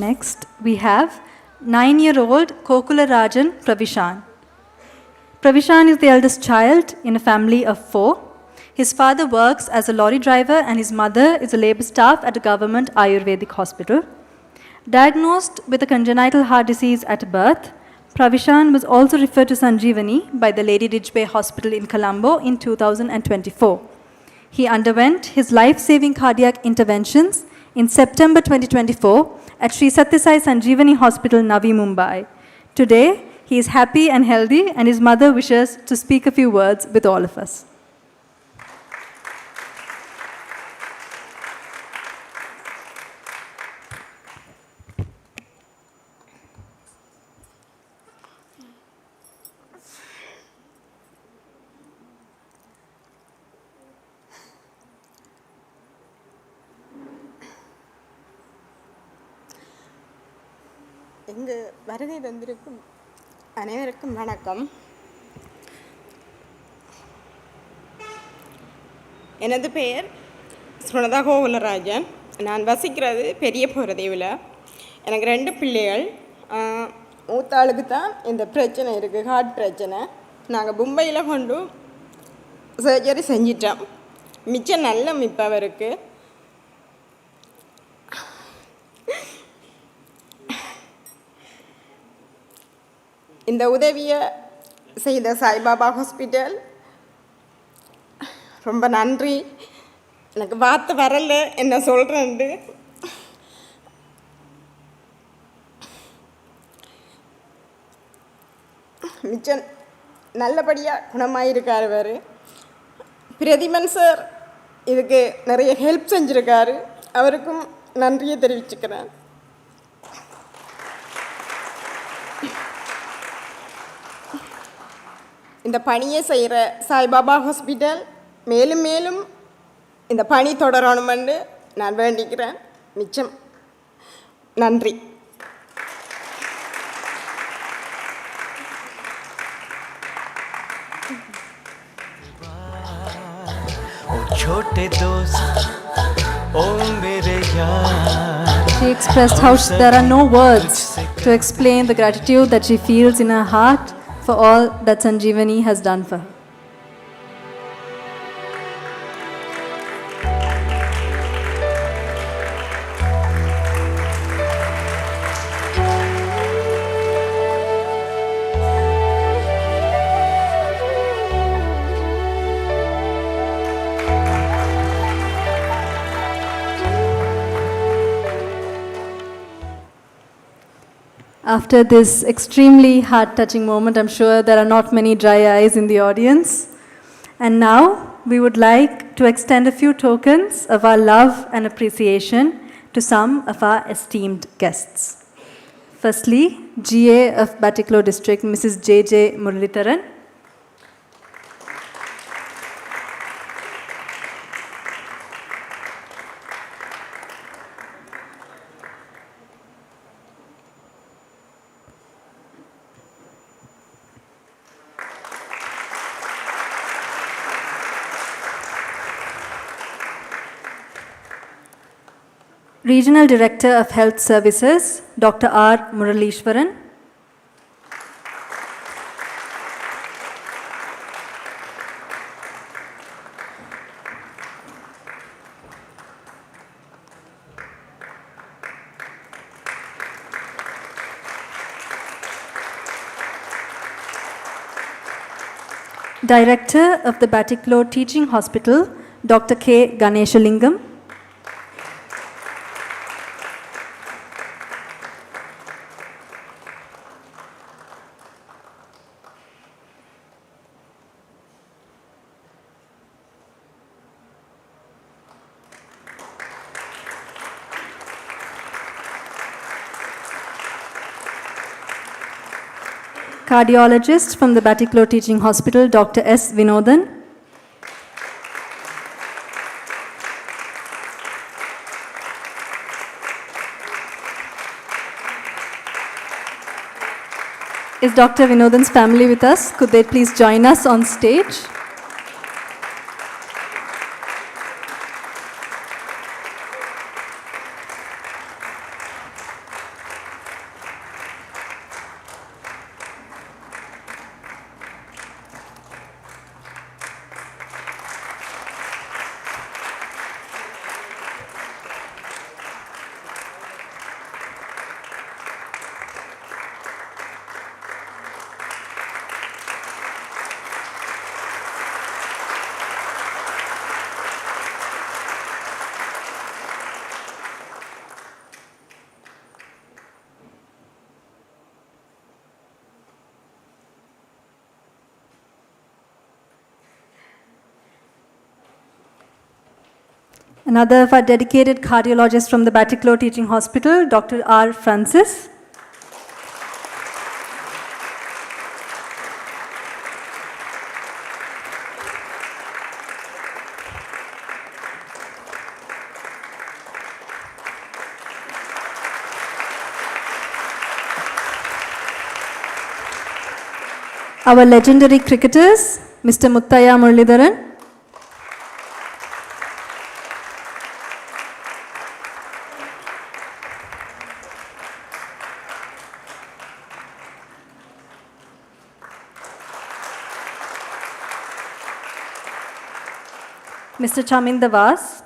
S1: Next, we have 9-year-old Kokula Rajan Pravishan. Pravishan is the eldest child in a family of 4. His father works as a lorry driver and his mother is a labor staff at a government Ayurvedic hospital. Diagnosed with a congenital heart disease at birth, Pravishan was also referred to Sanjevani by the Lady Ridgeway Hospital in Colombo in 2024. He underwent his life-saving cardiac interventions in September 2024 at Sri Sathya Sai Sanjevani Hospital, Navi Mumbai. Today, he is happy and healthy and his mother wishes to speak a few words with all of us.
S11: இங்கு வருகை தந்திருக்கும் அனைவருக்கும் வணக்கம். எனது பெயர் ஸ்ருணதா கோகுலராஜன். நான் வசிக்கிறது பெரிய போகிறதேவில். எனக்கு 2 பிள்ளைகள். மூத்தாளுக்கு தான் இந்த பிரச்சனை இருக்குது, ஹார்ட் பிரச்சனை. நாங்கள் மும்பையில் கொண்டு சர்ஜரி செஞ்சிட்டோம். மிச்சம் நல்ல இப்போ அவருக்கு. இந்த உதவியை செய்த சாய்பாபா ஹாஸ்பிட்டல் ரொம்ப நன்றி. எனக்கு வார்த்தை வரல என்ன சொல்கிறேன்ட்டு. மிச்சம் நல்லபடியாக குணமாயிருக்கார் அவர். பிரதிமன் சார் இதுக்கு நிறைய ஹெல்ப் செஞ்சுருக்காரு. அவருக்கும் நன்றியை தெரிவிச்சுக்கிறேன். இந்த பணியை செய்கிற சாய்பாபா ஹாஸ்பிட்டல் மேலும் மேலும் இந்த பணி தொடரணுமென்று நான் வேண்டிக்கிறேன். மிச்சம் நன்றி.
S1: She expressed how there are no words to explain the gratitude that she feels in her heart for all that Sanjevani has done for her. After this extremely heart-touching moment, I'm sure there are not many dry eyes in the audience. And now, we would like to extend a few tokens of our love and appreciation to some of our esteemed guests. Firstly, GA of Batticaloa District, Mrs. J.J. Muralitharan. Regional Director of Health Services, Dr. R. Muralishwaran. Director of the Batticaloa Teaching Hospital, Dr. K. Ganeshalingam. Cardiologist from the Batticaloa Teaching Hospital, Dr. S. Vinodan. Is Dr. Vinodan's family with us? Could they please join us on stage? Another of our dedicated cardiologists from the Batticaloa Teaching Hospital, Dr. R. Francis. Our legendary cricketers, Mr. Muttaya Muralidharan. Mr. Chaminda Vas.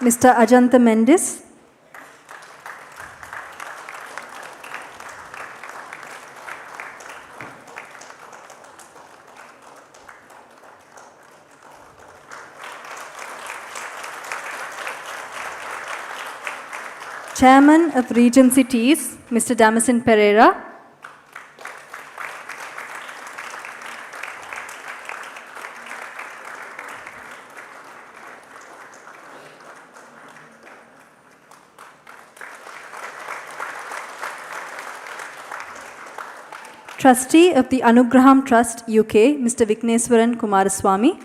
S1: Mr. Ajanta Mendis. Chairman of Regency Teas, Mr. Damason Pereira. Trustee of the Anugraham Trust, UK, Mr. Vikneswaran Kumaraswamy.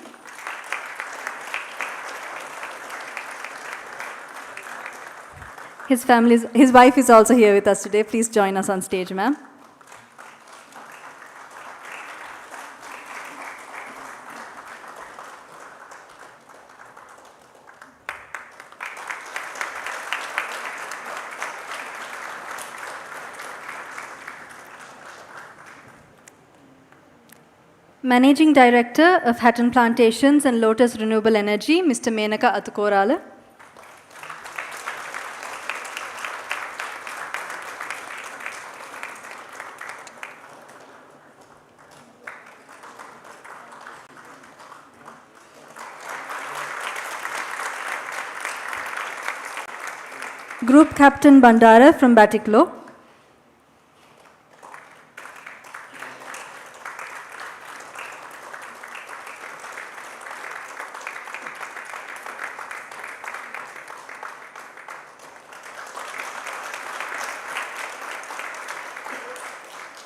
S1: His wife is also here with us today. Please join us on stage, ma'am. Managing Director of Hatton Plantations and Lotus Renewable Energy, Mr. Menaka Athukorala. Group Captain Bandara from Batticaloa.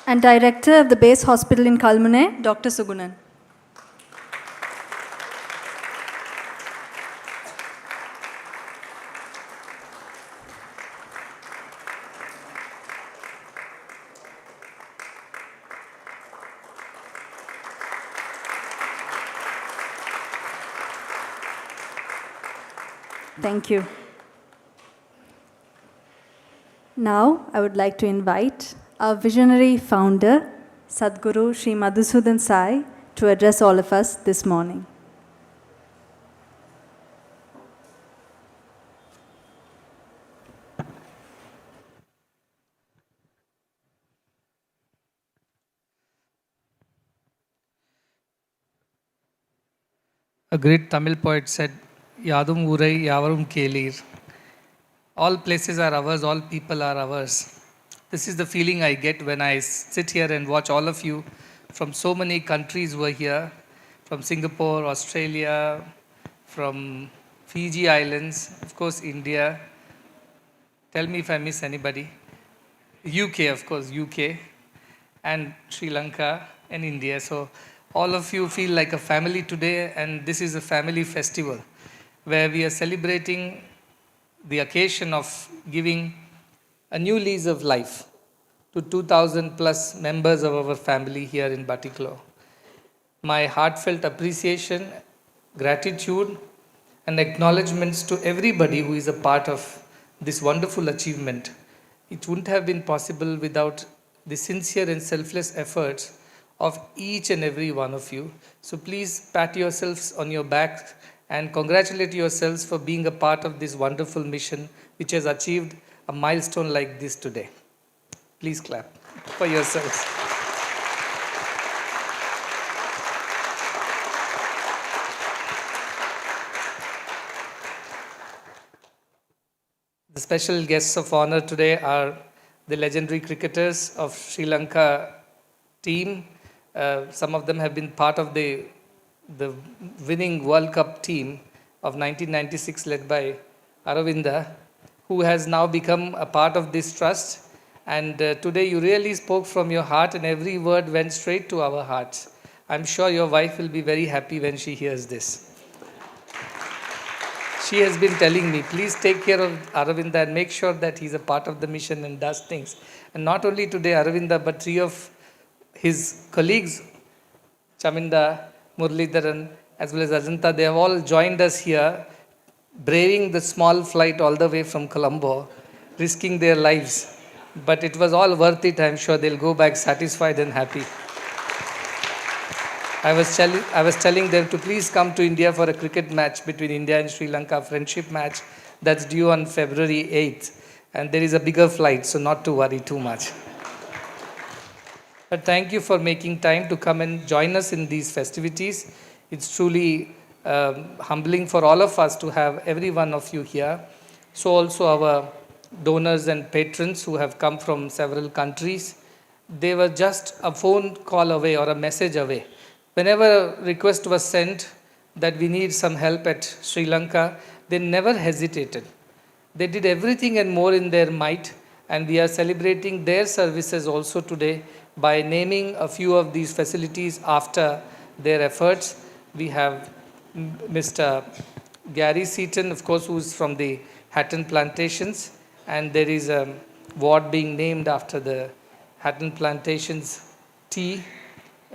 S1: And Director of the Base Hospital in Kalmune, Dr. Sugunan. Thank you. Now, I would like to invite our visionary founder, Sadhguru Sri Madhusudan Sai, to address all of us this morning.
S12: A great Tamil poet said, Yadum Urai Yavarum Kelir. All places are ours, all people are ours. This is the feeling I get when I sit here and watch all of you from so many countries who are here, from Singapore, Australia, from Fiji Islands, of course, India. Tell me if I miss anybody. UK, of course, UK, and Sri Lanka and India. So all of you feel like a family today, and this is a family festival where we are celebrating the occasion of giving a new lease of life to 2,000 plus members of our family here in Batticaloa. My heartfelt appreciation, gratitude, and acknowledgements to everybody who is a part of this wonderful achievement. It wouldn't have been possible without the sincere and selfless efforts of each and every one of you. So please pat yourselves on your back and congratulate yourselves for being a part of this wonderful mission which has achieved a milestone like this today. Please clap for yourselves. The special guests of honor today are the legendary cricketers of Sri Lanka team. Some of them have been part of the winning World Cup team of 1996 led by Aravinda, who has now become a part of this trust. And today you really spoke from your heart and every word went straight to our hearts. I'm sure your wife will be very happy when she hears this. She has been telling me, please take care of Aravinda and make sure that he's a part of the mission and does things. And not only today Aravinda, but 3 of his colleagues, Chaminda, Murlidharan, as well as Ajanta, they have all joined us here, braving the small flight all the way from Colombo, risking their lives. But it was all worth it. I'm sure they'll go back satisfied and happy. I was telling them to please come to India for a cricket match between India and Sri Lanka, friendship match that's due on February 8th. And there is a bigger flight, so not to worry too much. But thank you for making time to come and join us in these festivities. It's truly humbling for all of us to have every one of you here. So also our donors and patrons who have come from several countries. They were just a phone call away or a message away. Whenever a request was sent that we need some help at Sri Lanka, they never hesitated. They did everything and more in their might, and we are celebrating their services also today by naming a few of these facilities after their efforts. We have Mr. Gary Seaton, of course, who is from the Hatton Plantations, and there is a ward being named after the Hatton Plantations tea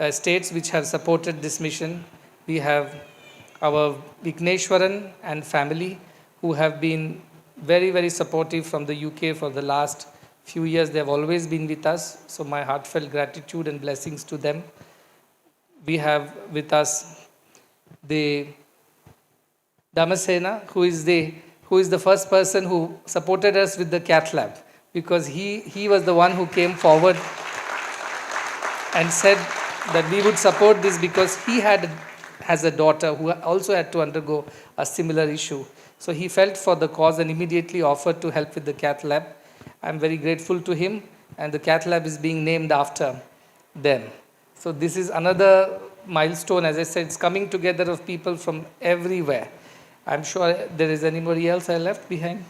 S12: states which have supported this mission. We have our Vigneshwaran and family who have been very, very supportive from the UK for the last few years. They have always been with us. So my heartfelt gratitude and blessings to them. We have with us the Damasena, who is the first person who supported us with the Cath lab, because he was the one who came forward and said that we would support this because he has a daughter who also had to undergo a similar issue. So he felt for the cause and immediately offered to help with the Cath lab. I'm very grateful to him, and the Cath lab is being named after them. So this is another milestone. As I said, it's coming together of people from everywhere. I'm sure there is anybody else I left behind.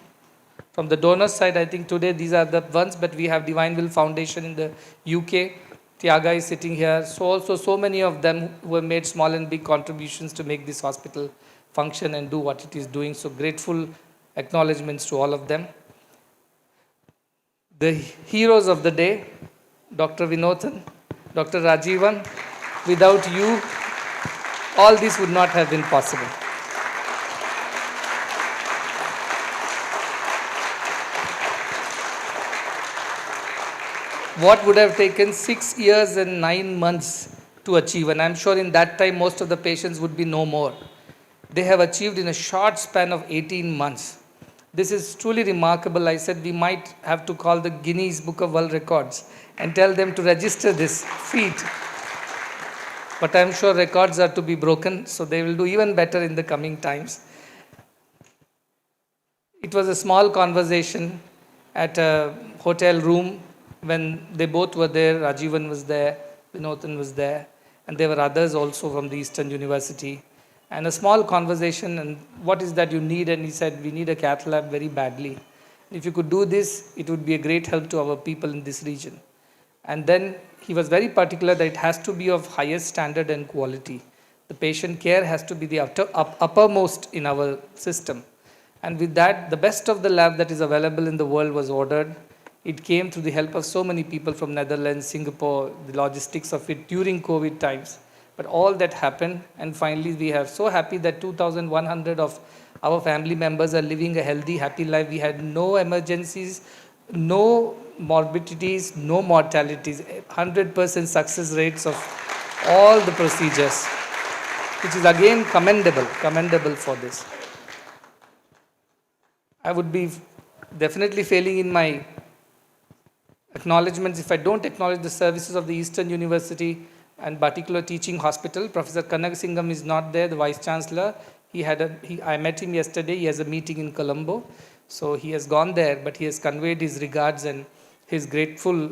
S12: From the donor side, I think today these are the ones, but we have Divine Will Foundation in the UK. Tiaga is sitting here. So also so many of them who have made small and big contributions to make this hospital function and do what it is doing. So grateful acknowledgements to all of them. The heroes of the day, Dr. Vinothan, Dr. Rajivan. Without you, all this would not have been possible. What would have taken 6 years and 9 months to achieve. And I'm sure in that time, most of the patients would be no more. They have achieved in a short span of 18 months. This is truly remarkable. I said we might have to call the Guinness Book of World Records and tell them to register this feat. But I'm sure records are to be broken, so they will do even better in the coming times. It was a small conversation at a hotel room when they both were there. Rajivan was there, Vinodhan was there, and there were others also from the Eastern University. And a small conversation, and what is that you need? And he said, we need a cath lab very badly. If you could do this, it would be a great help to our people in this region. And then he was very particular that it has to be of highest standard and quality. The patient care has to be the uppermost in our system. And with that, the best of the lab that is available in the world was ordered. It came through the help of so many people from Netherlands, Singapore, the logistics of it during COVID times. But all that happened, and finally we are so happy that 2,100 of our family members are living a healthy, happy life. We had no emergencies, no morbidities, no mortalities, 100% success rates of all the procedures, which is again commendable for this. I would be definitely failing in my acknowledgements if I don't acknowledge the services of the Eastern University and Batticaloa Teaching Hospital. Professor Kanagasingham is not there, the Vice Chancellor. I met him yesterday. He has a meeting in Colombo. So he has gone there, but he has conveyed his regards and his grateful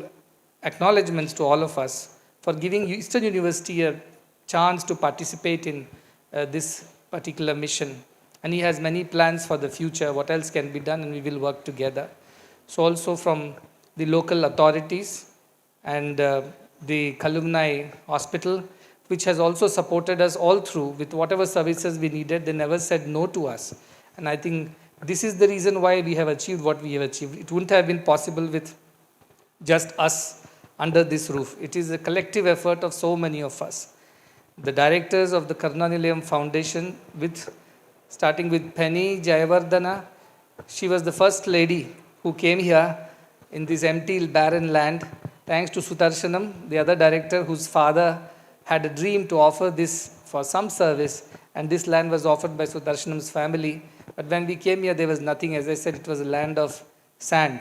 S12: acknowledgements to all of us for giving Eastern University a chance to participate in this particular mission. And he has many plans for the future, what else can be done, and we will work together. So also from the local authorities and the Alumni Hospital, which has also supported us all through with whatever services we needed. They never said no to us. And I think this is the reason why we have achieved what we have achieved. It wouldn't have been possible with just us under this roof. It is a collective effort of so many of us. The directors of the Karunanilayam Foundation, starting with Penny Jayavardhana, she was the first lady who came here in this empty, barren land. Thanks to Sudarshanam, the other director whose father had a dream to offer this for some service, and this land was offered by Sudarshanam's family. But when we came here, there was nothing. As I said, it was a land of sand.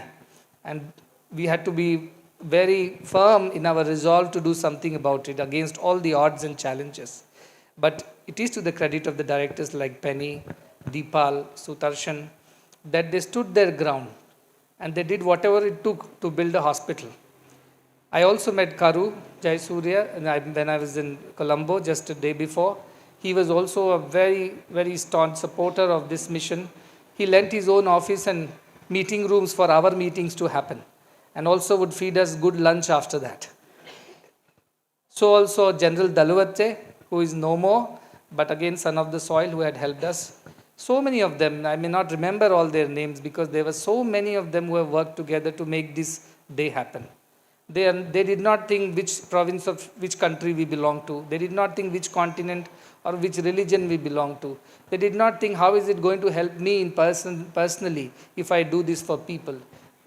S12: And we had to be very firm in our resolve to do something about it against all the odds and challenges. But it is to the credit of the directors like Penny, Deepal, Sudarshan, that they stood their ground and they did whatever it took to build a hospital. I also met Karu Jaisurya when I was in Colombo just a day before. He was also a very, very staunch supporter of this mission. He lent his own office and meeting rooms for our meetings to happen, and also would feed us good lunch after that. So also General Daluvatte, who is no more, but again son of the soil, who had helped us. So many of them, I may not remember all their names because there were so many of them who have worked together to make this day happen. They did not think which province of which country we belong to. They did not think which continent or which religion we belong to. They did not think how is it going to help me personally if I do this for people.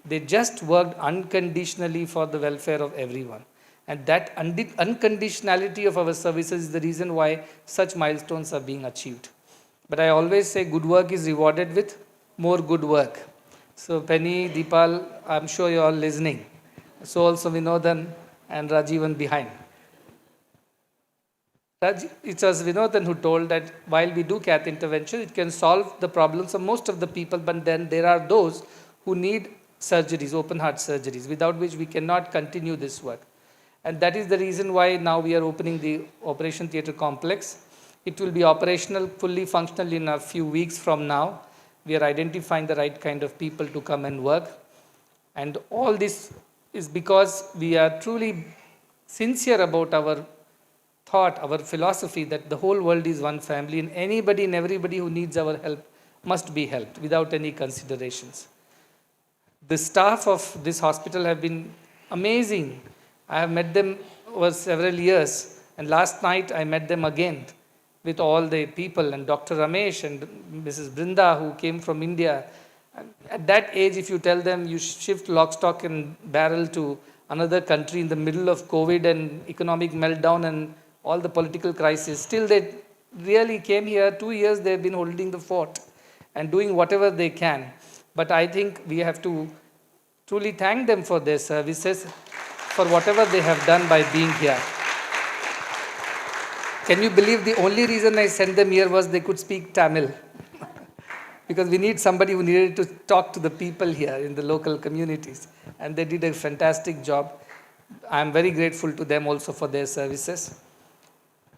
S12: They just worked unconditionally for the welfare of everyone. And that unconditionality of our services is the reason why such milestones are being achieved. But I always say good work is rewarded with more good work. So Penny, Deepal, I'm sure you're all listening. So also Vinodhan and Rajivan behind. It was Vinodhan who told that while we do cath intervention, it can solve the problems of most of the people, but then there are those who need surgeries, open heart surgeries, without which we cannot continue this work. And that is the reason why now we are opening the Operation Theatre Complex. It will be operational, fully functional in a few weeks from now. We are identifying the right kind of people to come and work. And all this is because we are truly sincere about our thought, our philosophy that the whole world is one family and anybody and everybody who needs our help must be helped without any considerations. The staff of this hospital have been amazing. I have met them over several years, and last night I met them again with all the people, and Dr. Ramesh and Mrs. Brinda, who came from India. At that age, if you tell them you shift lock, stock and barrel to another country in the middle of COVID and economic meltdown and all the political crisis. Still, they really came here. 2 years they've been holding the fort and doing whatever they can. But I think we have to truly thank them for their services, for whatever they have done by being here. Can you believe the only reason I sent them here was they could speak Tamil? Because we need somebody who needed to talk to the people here in the local communities. And they did a fantastic job. I'm very grateful to them also for their services.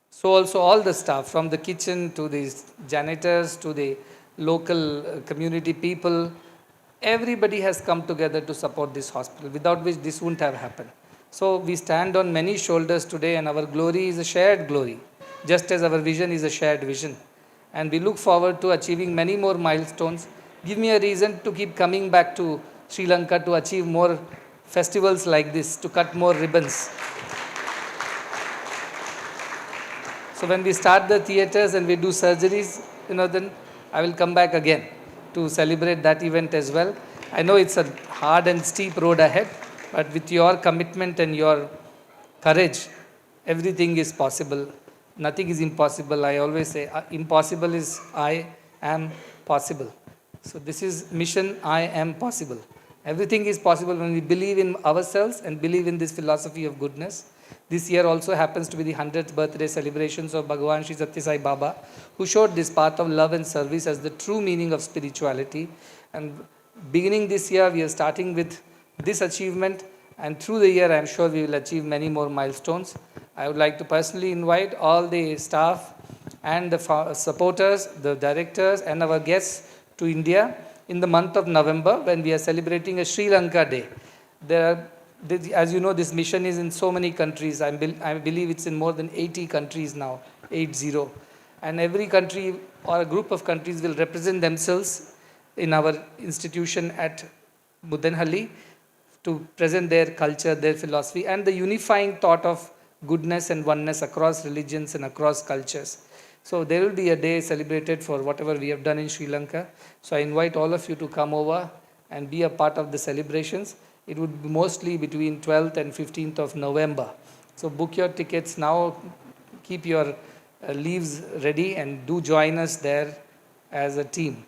S12: So also all the staff, from the kitchen to the janitors to the local community people, everybody has come together to support this hospital, without which this wouldn't have happened. So we stand on many shoulders today, and our glory is a shared glory, just as our vision is a shared vision. And we look forward to achieving many more milestones. Give me a reason to keep coming back to Sri Lanka to achieve more festivals like this, to cut more ribbons. So when we start the theatres and we do surgeries, then I will come back again to celebrate that event as well. I know it's a hard and steep road ahead, but with your commitment and your courage, everything is possible. Nothing is impossible. I always say, impossible is I am possible. So this is mission, I am possible. Everything is possible when we believe in ourselves and believe in this philosophy of goodness. This year also happens to be the 100th birthday celebrations of Bhagavan Sri Sathya Sai Baba, who showed this path of love and service as the true meaning of spirituality. And beginning this year, we are starting with this achievement, and through the year, I am sure we will achieve many more milestones. I would like to personally invite all the staff and the supporters, the directors, and our guests to India in the month of November, when we are celebrating a Sri Lanka Day. As you know, this mission is in so many countries. I believe it's in more than 80 countries now, 80. And every country or a group of countries will represent themselves in our institution at Budenhalli to present their culture, their philosophy, and the unifying thought of goodness and oneness across religions and across cultures. So there will be a day celebrated for whatever we have done in Sri Lanka. So I invite all of you to come over and be a part of the celebrations. It would be mostly between 12th and 15th of November. So book your tickets now, keep your leaves ready, and do join us there as a team.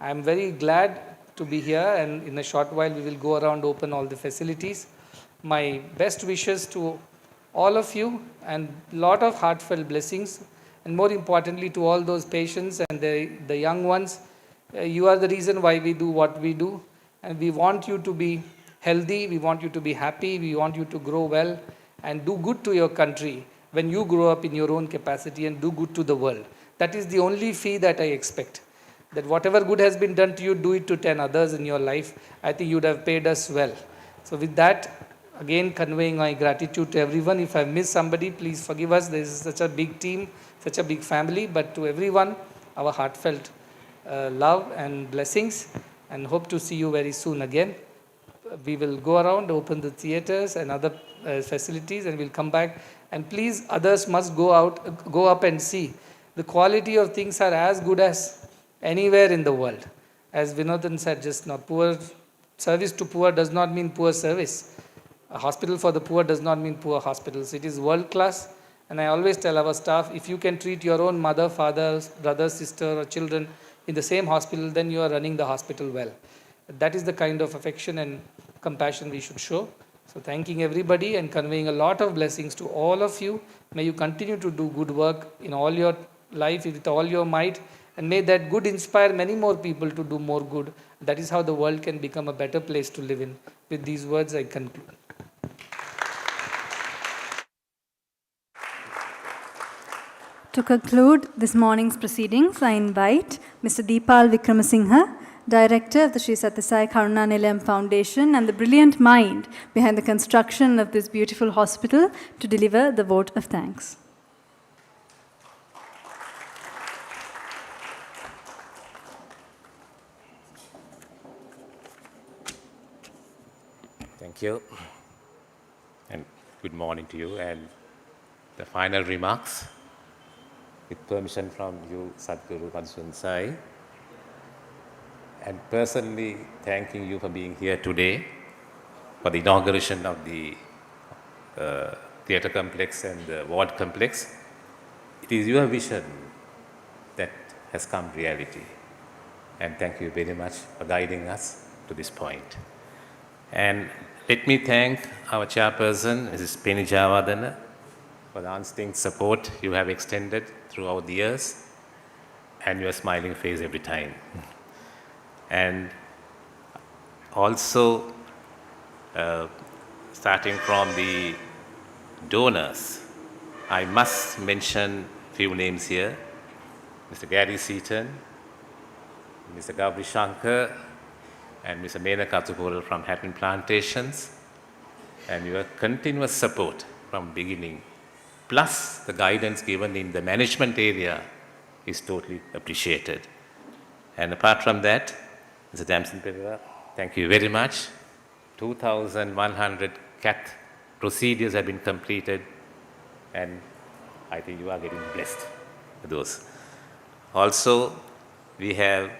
S12: I am very glad to be here, and in a short while we will go around, open all the facilities. My best wishes to all of you, and lot of heartfelt blessings, and more importantly to all those patients and the young ones. You are the reason why we do what we do, and we want you to be healthy, we want you to be happy, we want you to grow well and do good to your country when you grow up in your own capacity, and do good to the world. That is the only fee that I expect. That whatever good has been done to you, do it to 10 others in your life. I think you would have paid us well. So with that, again conveying my gratitude to everyone. If I missed somebody, please forgive us. There is such a big team, such a big family, but to everyone, our heartfelt love and blessings, and hope to see you very soon again. We will go around, open the theatres and other facilities, and we'll come back. And please, others must go up and see. The quality of things are as good as anywhere in the world. As Vinodan said just now, poor service to poor does not mean poor service. A hospital for the poor does not mean poor hospitals. It is world class. And I always tell our staff, if you can treat your own mother, father, brother, sister, or children in the same hospital, then you are running the hospital well. That is the kind of affection and compassion we should show. So thanking everybody and conveying a lot of blessings to all of you. May you continue to do good work in all your life with all your might, and may that good inspire many more people to do more good. That is how the world can become a better place to live in. With these words, I conclude.
S1: To conclude this morning's proceedings, I invite Mr. Deepal Vikramasinghe, Director of the Sri Sathya Sai Karuna Nilayam Foundation and the brilliant mind behind the construction of this beautiful hospital, to deliver the vote of thanks.
S13: Thank you, and good morning to you. And the final remarks, with permission from you, Sadhguru Madhusudan Sai, and personally thanking you for being here today for the inauguration of the theatre complex and the ward complex. It is your vision that has come reality. And thank you very much for guiding us to this point. And let me thank our chairperson, Mrs. Penny Javadana, for the unstinted support you have extended throughout the years and your smiling face every time. And also, starting from the donors, I must mention a few names here. Mr. Gary Seaton, Mr. Gabri Shankar, and Mr. Mena Katupurul from Hatton Plantations, and your continuous support from beginning, plus the guidance given in the management area is totally appreciated. And apart from that, Mr. Damson Pereira, thank you very much. 2,100 Cath procedures have been completed, and I think you are getting blessed with those. Also, we have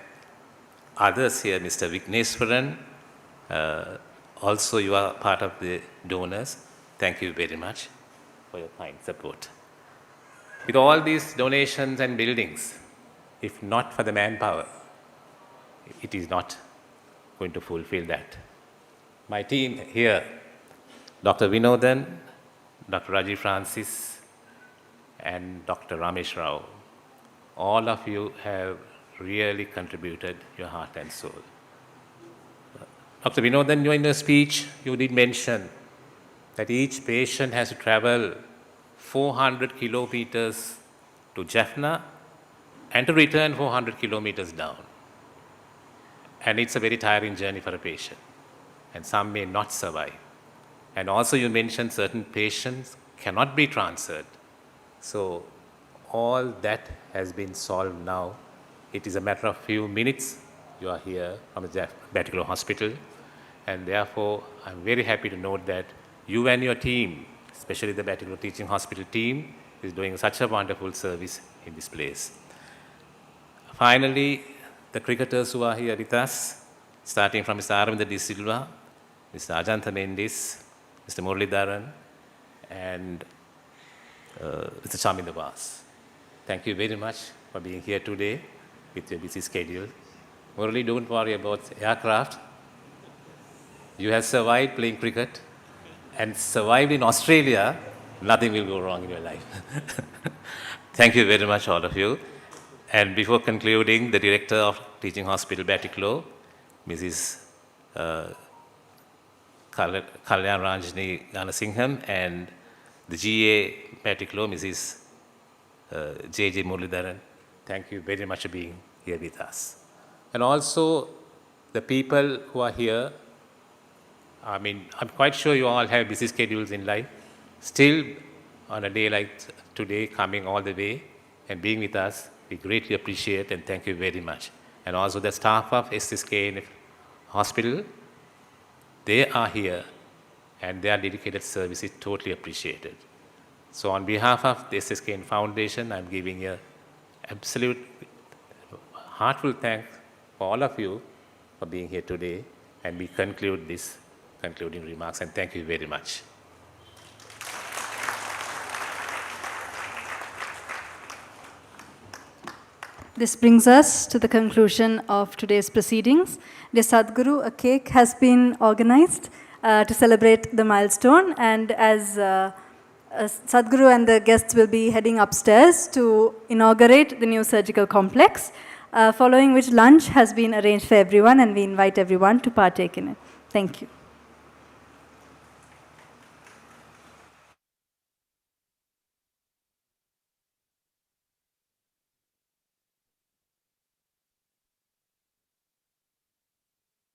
S13: others here, Mr. Vigneswaran, also you are part of the donors. Thank you very much for your kind support. With all these donations and buildings, if not for the manpower, it is not going to fulfill that. My team here, Dr. Vinodan, Dr. Rajiv Francis, and Dr. Ramesh Rao, all of you have really contributed your heart and soul. Dr. Vinodan, in your speech, you did mention that each patient has to travel 400 kilometers to Jaffna and to return 400 kilometers down. And it's a very tiring journey for a patient, and some may not survive. And also you mentioned certain patients cannot be transferred. So all that has been solved now. It is a matter of few minutes. You are here from the Batticaloa Hospital, and therefore I'm very happy to note that you and your team, especially the Batticaloa Teaching Hospital team, is doing such a wonderful service in this place. Finally, the cricketers who are here with us, starting from Mr. Aravinda De Silva, Mr. Ajantha Mendis, Mr. Muralidharan, and Mr. Chaminda Vas. Thank you very much for being here today with your busy schedule. Murali, don't worry about aircraft. You have survived playing cricket and survived in Australia. Nothing will go wrong in your life. Thank you very much, all of you. And before concluding, the Director of Teaching Hospital Batticaloa, Mrs. Kalyan Ranjani Ganasingham, and the GA Batticaloa, Mrs. J.J. Muralidharan, thank you very much for being here with us. And also, the people who are here, I mean, I'm quite sure you all have busy schedules in life. Still, on a day like today, coming all the way and being with us, we greatly appreciate and thank you very much. And also the staff of SSK Hospital, they are here and their dedicated service is totally appreciated. So on behalf of the SSK Foundation, I'm giving you absolute heartfelt thanks for all of you for being here today, and we conclude this concluding remarks, and thank you very much.
S1: This brings us to the conclusion of today's proceedings. Dear Sadhguru, a cake has been organized to celebrate the milestone, and as Sadhguru and the guests will be heading upstairs to inaugurate the new surgical complex, following which lunch has been arranged for everyone, and we invite everyone to partake in it. Thank you.